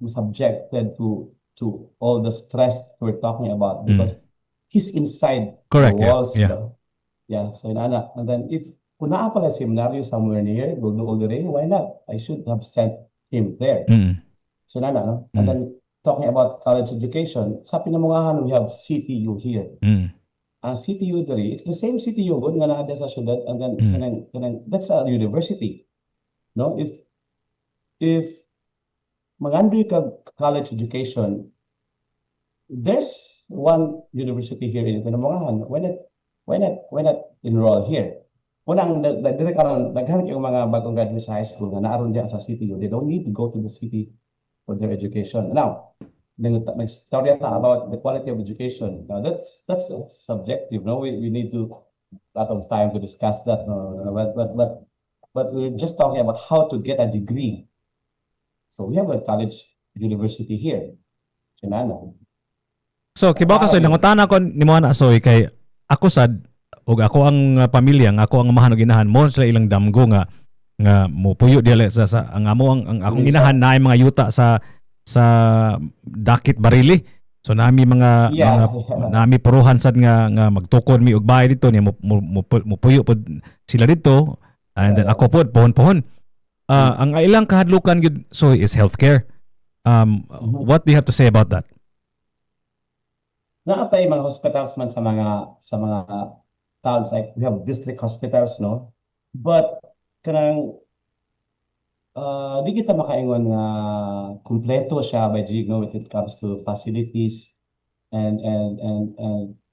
subjected to all the stress we're talking about because he's inside Correct, the walls. yeah. Yeah, so inana. And then if kung naa pala seminary somewhere near, go all the way, why not? I should have sent him there. So inana, no? And then talking about college education, sa Pinamungahan we have CTU here. Ang CTU diri, it's the same CTU good nga naa sa syudad, and then that's a university. No, if mag-androy ka college education, there's one university here in Pinamungahan. Why not enroll here? Unang direct aron naghanap yung mga bagong graduate sa high school na naaron diya sa CTU. They don't need to go to the city for their education. Now, nag-story about the quality of education. Now that's subjective. No, we need to a lot of time to discuss that. No? But we're just talking about how to get a degree. So we have a college university here. Sinana. So kibaw ka soy nangutana ko nimo na soy kay ako sad ug ako ang pamilya nga ako ang amahan ug inahan mo sila ilang damgo nga mopuyo dili sa ang amo ang akong inahan naay mga yuta sa dakit barili. So nami mga nami puruhan sad nga magtukod mi og bahay dito niya mopuyo pod sila dito, and then ako pod pohon-pohon. Ang ilang kahadlukan gyud so is healthcare. What do you have to say about that? Naatay mga hospitals man sa mga towns, like we have district hospitals, no? But kanang di kita makaingon nga kumpleto siya by Jig, no, when it comes to facilities and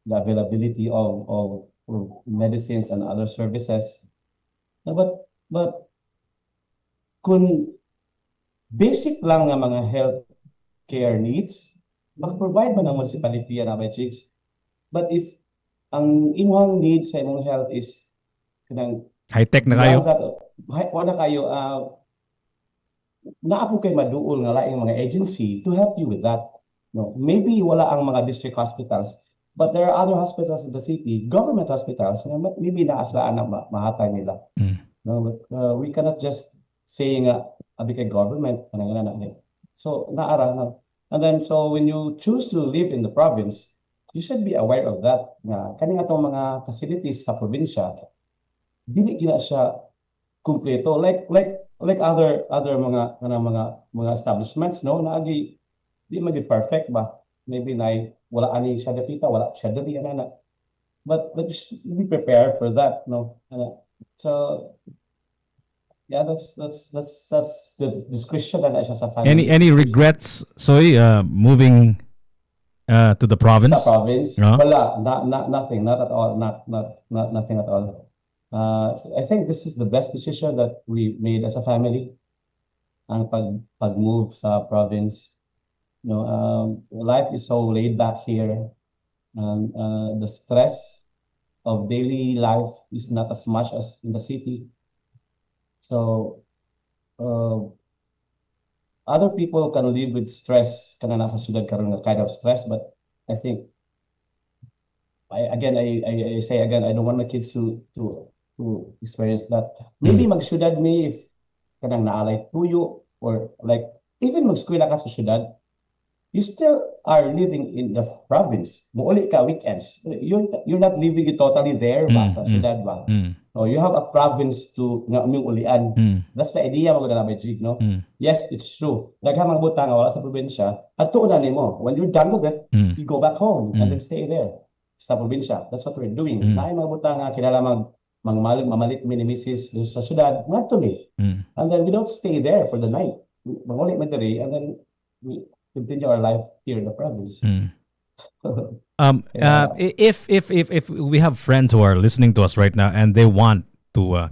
the availability of medicines and other services. No, but kung basic lang nga mga health care needs, mag-provide man ang municipality yan by Jigs. But if ang imong needs sa imong health is kanang high-tech na kayo. Wala kayo naapo kay maduol nga laing mga agency to help you with that. No, maybe wala ang mga district hospitals, but there are other hospitals in the city, government hospitals, na maybe naaslaan na mahatay nila. No, but we cannot just say nga abi kay government kanang na. So naara na. And then so when you choose to live in the province, you should be aware of that. Nga kani nga tong mga facilities sa probinsya dili gina siya kumpleto like other mga establishments, no, naagi di magi perfect ba, maybe wala ani siya dapita, wala siya dali ana, but you should be prepared for that, no. So yeah, that's the discretion na siya sa family. Any regrets soy moving to the province? Sa province? No? Wala, nothing, not at all, not nothing at all. I think this is the best decision that we made as a family. Ang pag-move sa province. You know, life is so laid back here, and the stress of daily life is not as much as in the city. So other people can live with stress kana nasa syudad karon nga kind of stress, but I think I say again, I don't want my kids to experience that. Maybe mag-syudad me if kanang naalay tuyo, or like even mag-eskwela ka sa syudad, you still are living in the province. Muuli ka weekends. You're not living it totally there ba sa syudad ba? No, you have a province to nga uming ulian. That's the idea mo na Jig, no? Yes, it's true. Daghang mga butang nga wala sa probinsya, adto na nimo. When you're done with it, you go back home and then stay there sa probinsya. That's what we're doing. Naay mga butang nga kilala mamalit minimisis sa syudad, ngadto ni. And then we don't stay there for the night. Manguli man diri, and then we continue our life here in the province. If we have friends who are listening to us right now and they want to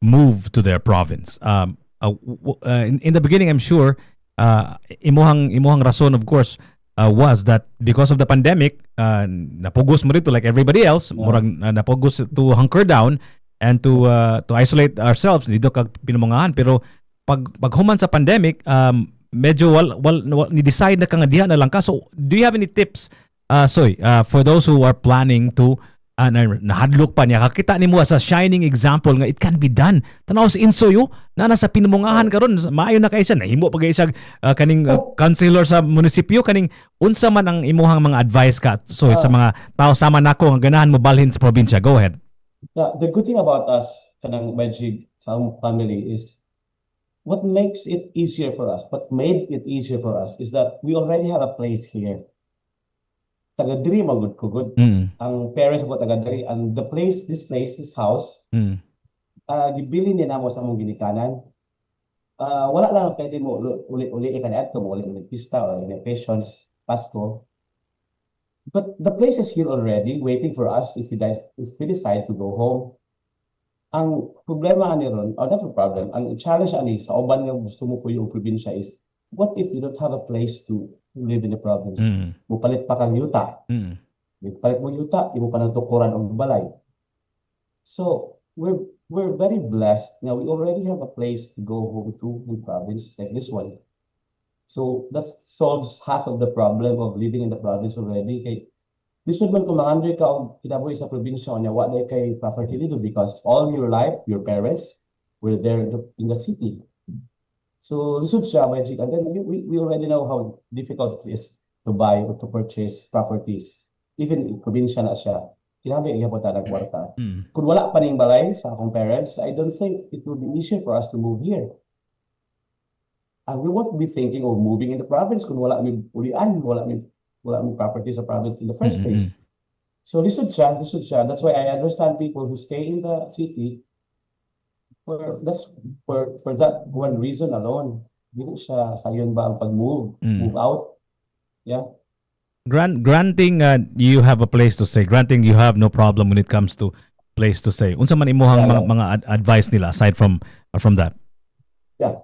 move to their province, in the beginning, I'm sure, imuhang rason, of course, was that because of the pandemic, napugos mo rito like everybody else, murag napugos to hunker down and to isolate ourselves dito kag pinumungahan. Pero pag human sa pandemic, medyo ni decide na kang diha na lang ka. So, do you have any tips, Soy, for those who are planning to nahadlok pa niya, kakita ni mo as a shining example nga it can be done. Tanaw sa Insoy na nasa pinumungahan karon, maayo na kay siya, nahimo pa isag kaning councilor sa munisipyo, kaning unsa man ang imuhang mga advice ka, Soy, sa mga tao sama nako nga ganahan mo balhin sa probinsya. Go ahead. The good thing about us, kanang Magic, sa family is what makes it easier for us, what made it easier for us is that we already have a place here. Taga-diri magud ko good. Ang parents ko taga-diri, and this house, gibili ni namo sa among ginikanan. Wala lang pwede mo uli kaniadto mo uli pista or patience Pasko. But the place is here already waiting for us if we decide to go home. Ang problema ani ron, or not a problem, ang challenge ani sa uban nga gusto mo kuyo og probinsya is, what if you don't have a place to live in the province? Mupalit pa kang yuta. Palit mo yuta, imo pa nang tukuran og balay. So, we're very blessed. Now we already have a place to go home to in province like this one. So, that solves half of the problem of living in the province already. Kay lisod man kung mangandoy ka og kinabuhi sa probinsya nya wa day kay property dito because all your life your parents were there in the city. So lisod siya, Magic, and then we already know how difficult it is to buy or to purchase properties. Even in probinsya na siya, kinabi ihapon ta nagkwarta. Kung wala pa ning balay sa akong parents, I don't think it would be easier for us to move here. And we won't be thinking of moving in the province kung wala mi ulian, wala mi properties sa province in the first place. So lisod siya. That's why I understand people who stay in the city for that one reason alone. Dili siya sayon ba ang pag-move, move out. Yeah. Granting you have a place to stay, granting you have no problem when it comes to place to stay. Unsa man imuhang mga advice nila aside from that? Yeah.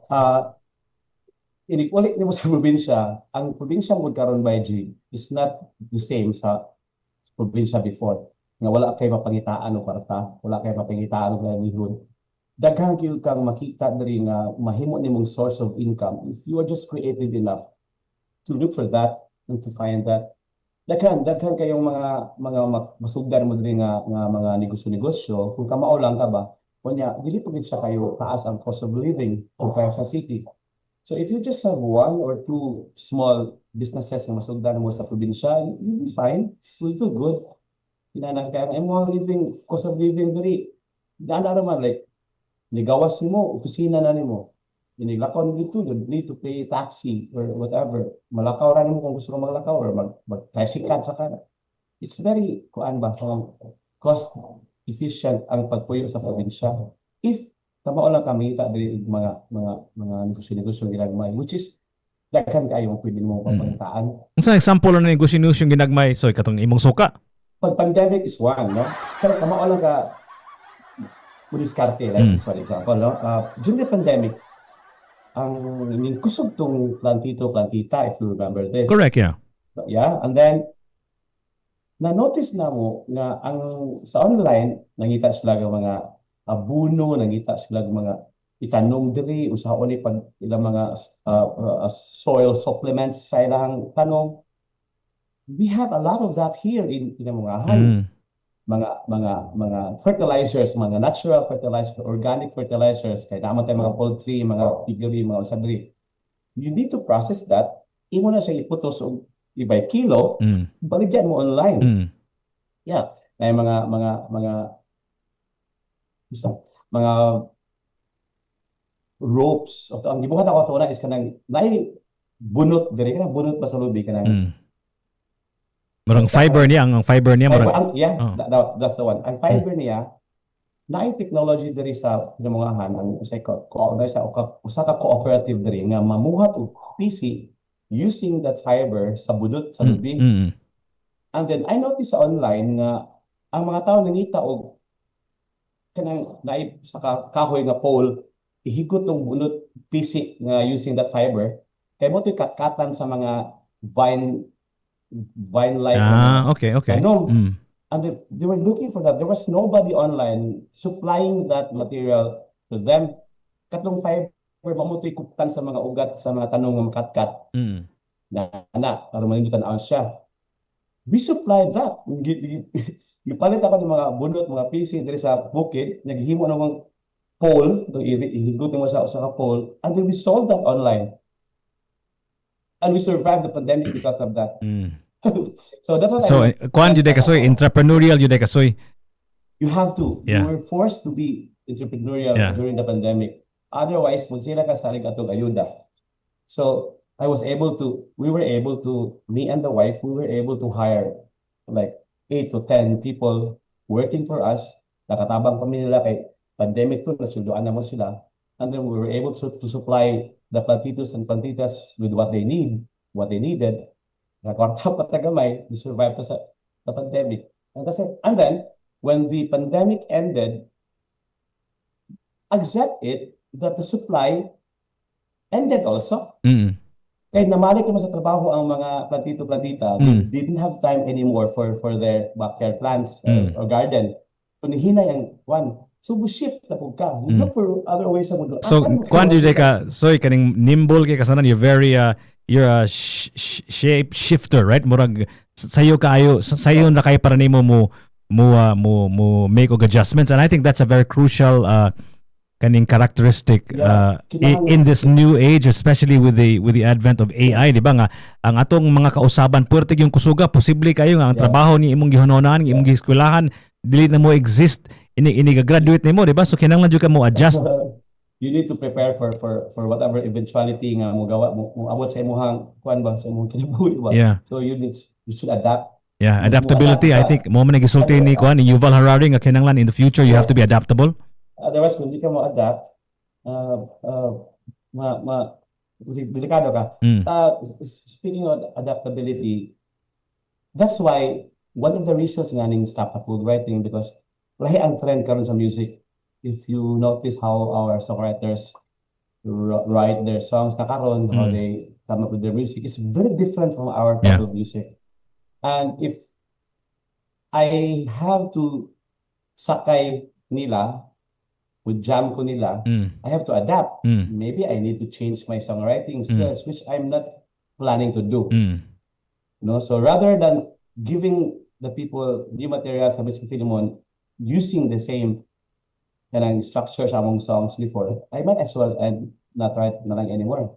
Inik-ulit nimo sa probinsya, ang probinsya mo karon by G is not the same sa probinsya before. Nga wala kay mapangitaan o kwarta, wala kay mapangitaan og livelihood. Daghang gyud kang makita diri nga mahimo nimong source of income if you are just creative enough to look for that and to find that. Daghan kayong mga masugdan mo diri nga mga negosyo kung kamao lang ka ba, kunya dili pagid siya kayo taas ang cost of living compare sa city. So if you just have one or two small businesses na masugdan mo sa probinsya, you'll be fine. You'll do good. Kinanang kaya ang cost of living diri. Daan naman like nigawas mo, opisina na nimo. Inilakaw dito, you need to pay taxi or whatever. Malakaw ra nimo kung gusto ka maglakaw or mag-tricycle sa kana. It's very cost efficient ang pagpuyo sa probinsya. If tama lang kami diri mga negosyo ginagmay, which is daghan kayo pwede mo papangitaan. Unsa example na negosyo ginagmay? So katong imong suka. Pag pandemic is one, no? Pero tama lang ka diskarte like this for example, no? During the pandemic, ang kusog tong plantita, if you remember this. Correct, yeah. Yeah, and then na-notice na mo nga ang sa online nangita sila ng mga abuno, nangita sila ng mga itanom diri usahon ni pag ilang mga soil supplements sa ilang tanom. We have a lot of that here in Mungahan. Mga fertilizers, mga natural fertilizers, organic fertilizers, kaya naman tayo mga poultry, mga piggery, mga usadri. You need to process that. Imo na siya iputos o ibay kilo, baligyan mo online. Yeah, may mga ropes o ang gibuhat ako to na is kanang bunot diri kana bunot pa sa lubi kanang marang fiber niya ang fiber niya marang that's the one. Ang fiber niya naay technology diri sa Mungahan ang usa ka cooperative diri nga mamuhat og PC using that fiber sa bunot sa lubi. And then I noticed online nga ang mga tao nangita og kanang naib sa kahoy nga pole ihigot ng bunot PC nga using that fiber kay mo katkatan sa mga vine like Okay. tanom. And they were looking for that. There was nobody online supplying that material to them. Katong fiber mamutoy kutan sa mga ugat sa mga tanong nga makatkat na para manindutan ang siya. We supplied that. Gipalit ako ng mga bunot, mga PC diri sa bukid, naghihimo ng mga pole, ihigot mo sa ka pole, and then we sold that online. And we survived the pandemic because of that. So that's what So kuan jud kasoy entrepreneurial jud kasoy. You have to. Yeah. You were forced to be entrepreneurial Yeah. during the pandemic. Otherwise, magsira ka sa atong ayuda. So we were able to, me and the wife, we were able to hire like 8 to 10 people working for us. Nakatabang kami nila kay pandemic to, nasunduan naman sila. And then we were able to supply the plantitos and plantitas with what they needed. Nakwarta pa tagamay, we survived sa the pandemic. And then, when the pandemic ended, accept it that the supply ended also. Kaya namalik naman sa trabaho ang mga plantito-plantita, they didn't have time anymore for their backyard plants or garden. So nihinay ang one. So we shift na po ka. You look for other ways sa mundo. So kuan jud ka soy kaning nimble kay kasanan you're very you're a shape shifter, right? Murag sayo na kay para nimo mo make og adjustments, and I think that's a very crucial kaning characteristic in this new age, especially with the advent of AI, di ba nga ang atong mga kausaban puwerte yung kusuga, posible kayo nga ang trabaho ni imong gihunonan, imong gieskwelahan dili na mo exist ini graduate nimo, di ba? So kinahanglan jud ka mo adjust. You need to prepare for whatever eventuality nga mo gawa mo abot sa imong kuan ba sa imong kinabuhi ba. Yeah. So you should adapt. Yeah, adaptability. I think mo man gisulti ni kuan ni Yuval Harari nga kinahanglan in the future you have to be adaptable. Otherwise, kung di ka mo-adapt, delikado ka. Speaking of adaptability, that's why one of the reasons nga ning stop na food writing, because lahi ang trend karon sa music. If you notice how our songwriters write their songs na karon, how they come up with their music, it's very different from our type of music. And if I have to sakay nila, with jam ko nila, I have to adapt. Maybe I need to change my songwriting skills, which I'm not planning to do. No, so rather than giving the people new materials sa Filemon using the same kanang structure sa among songs before, I might as well and not write na lang anymore.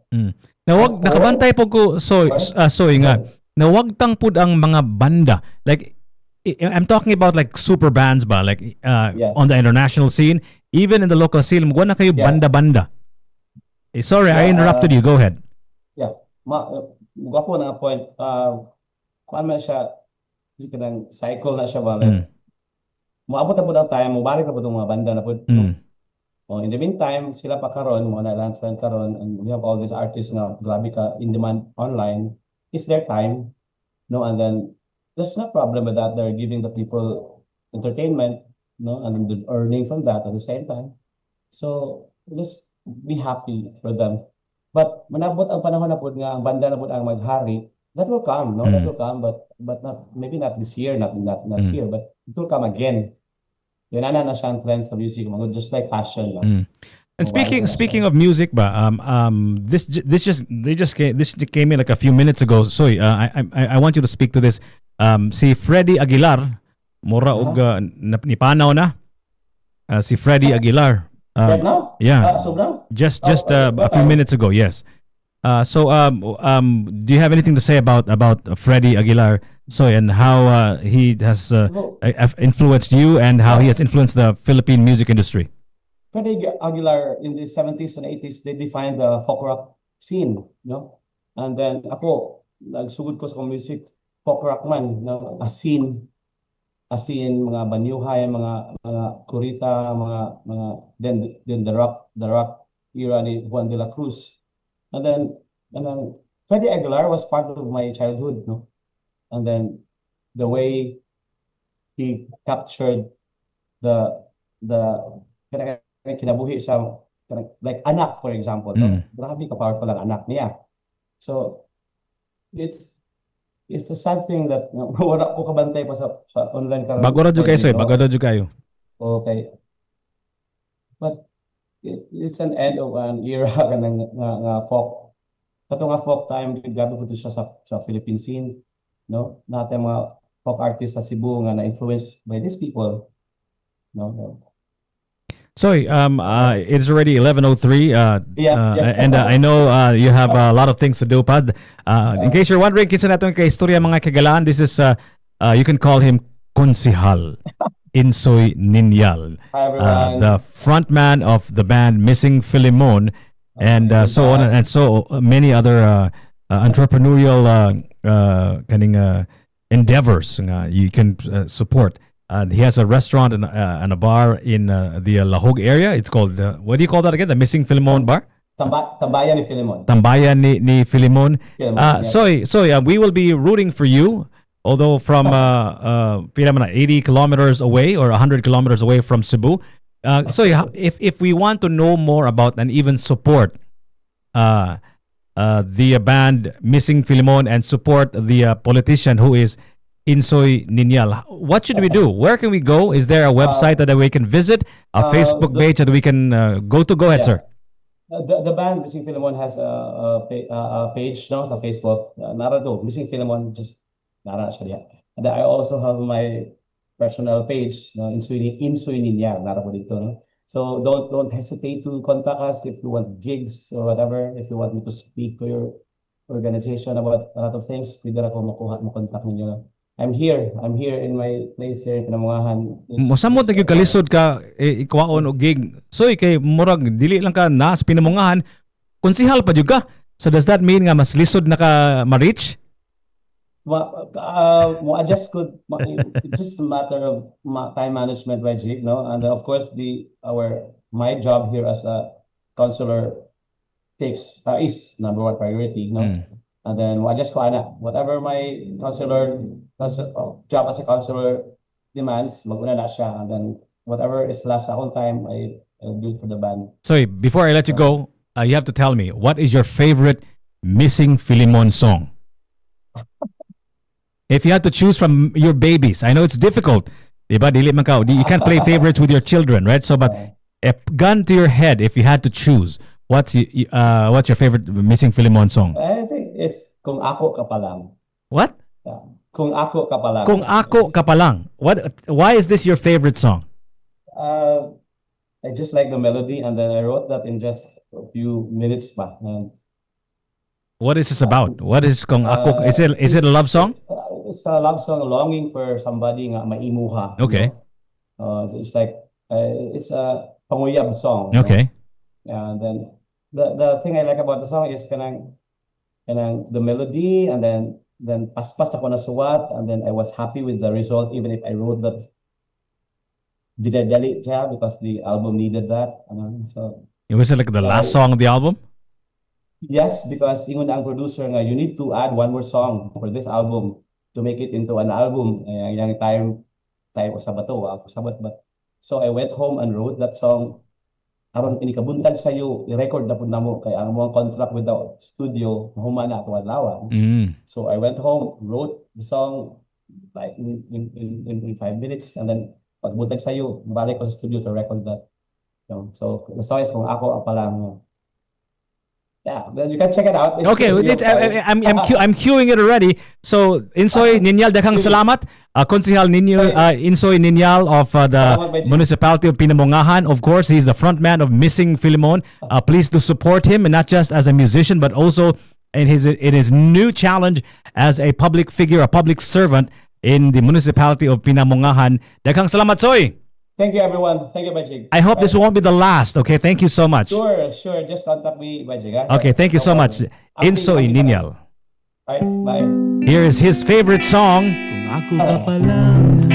Na wag nakabantay po ko nga. Na wag tang pud ang mga banda. Like I'm talking about like super bands ba, like on the international scene. Even in the local scene, magwa na kayo banda-banda. Sorry, I interrupted you. Go ahead. Yeah. Gwapo na point. Kuan man siya, kanang cycle na siya ba. Moabot na po ang time, mubalik na po itong mga banda na po. In the meantime, sila pa karon, mga na trend karon, and we have all these artists na grabe ka in demand online. It's their time. No, and then there's no problem with that. They're giving the people entertainment. No, and they're earning from that at the same time. So let's be happy for them. But manabot ang panahon na po nga ang banda na po ang maghari, that will come, no? That will come, but not maybe not this year, not last year, but it will come again. Yun na siya ang trend sa music, just like fashion. No? And speaking of music ba, this came in like a few minutes ago. Sorry, I want you to speak to this. Si Freddie Aguilar, mura og nipanaw na si Freddie Aguilar. Right now? Yeah. Just a few minutes ago, yes. So do you have anything to say about Freddie Aguilar? So and how he has influenced you and how he has influenced the Philippine music industry? Freddie Aguilar in the 70s and 80s, they defined the folk rock scene, no? And then ako, nagsugod ko sa music, folk rock man, no? A scene, mga banyuhay, mga kurita, mga then the rock era ni Juan de la Cruz. And then Freddie Aguilar was part of my childhood, no? And then the way he captured the kinabuhi sa like anak, for example, no? Grabe ka powerful ang anak niya. So it's the sad thing that wala ko kabantay pa sa online karon. Bago ra jud kayo, soy. Bago ra jud kayo. Okay. But it's an end of an era nga folk. Kato nga folk time, gabi ko to siya sa Philippine scene, no? Natin mga folk artists sa Cebu nga na-influenced by these people, no? Soy, it's already 11:03. Yeah. And I know you have a lot of things to do, Pad. In case you're wondering, kinsa naton kay istorya mga kagalaan, this is you can call him Konsihal Insoy Niñal, Hi, everyone. the frontman of the band Missing Filemon, and so on and so many other entrepreneurial endeavors you can support. He has a restaurant and a bar in the Lahog area. It's called, what do you call that again? The Missing Filemon Bar? Tambayan ni Filemon. Tambayan ni Filemon. Filemon, So we will be rooting for you, although from 80 kilometers away or 100 kilometers away from Cebu. So if we want to know more about and even support the band Missing Filemon and support the politician who is Insoy Niñal, what should we do? Where can we go? Is there a website that we can visit? A Facebook page that we can go to? Go ahead, sir. The band Missing Filemon has a page now sa Facebook. Nara do Missing Filemon, just nara siya diya. And I also have my personal page, no, Insoy Niñal, nara po dito, no? So don't hesitate to contact us if you want gigs or whatever. If you want me to speak to your organization about a lot of things, pwede ra ko makontak ninyo. No? I'm here in my place here in Pinamungahan. Mosamot na kalisod ka ikwaon og gig. So kay murag dili lang ka na sa Pinamungahan, konsihal pa jud ka. So does that mean nga mas lisod na ka ma-reach? I just could. It's just a matter of time management, right, Jake? No, and of course my job here as a counselor is number one priority, no. And then I just whatever my job as a counselor demands, maguna na siya, and then whatever is left sa akong time, I'll do it for the band. So before I let you go, you have to tell me, what is your favorite Missing Filemon song? If you had to choose from your babies, I know it's difficult. Diba? Dili man ka. You can't play favorites with your children, right? So, but a gun to your head, if you had to choose, what's your favorite Missing Filemon song? I think it's Kung Ako Ka Pa Lang. What? Yeah. Kung Ako Ka Pa Lang. Kung Ako Ka Pa Lang. Why is this your favorite song? I just like the melody, and then I wrote that in just a few minutes pa. What is this about? What is Kung Ako? Is it a love song? It's a love song, longing for somebody nga maimuha. Okay. So it's like it's a panguyab song. Okay. And then the thing I like about the song is kanang the melody, and then paspas ako na suwat, and then I was happy with the result, even if I wrote that didadali siya because the album needed that. So it was like the last song of the album? Yes, because ingon ang producer nga you need to add one more song for this album to make it into an album. Yung time sa bato, ako sabat. But so I went home and wrote that song. Aron inikabuntag sayo, i-record na po namo kay ang mga contract with the studio humana ato adlaw. So I went home, wrote the song like in 5 minutes, and then pagbuntag sayo, balik ko sa studio to record that. So the song is Kung Ako Pa Lang. Yeah, you can check it out. Okay, I'm queuing it already. So Insoy Niñal, daghang salamat. Konsihal Insoy Niñal of the Municipality of Pinamungahan. Of course, he's the frontman of Missing Filemon. Please do support him, and not just as a musician, but also in his new challenge as a public figure, a public servant in the Municipality of Pinamungahan. Daghang salamat, Soy. Thank you, everyone. Thank you, Bajig. I hope this won't be the last. Okay, thank you so much. Sure. Just contact me, Bajig. Okay, thank you so much. Insoy Niñal. Bye. Here is his favorite song. Kung ako ka pa lang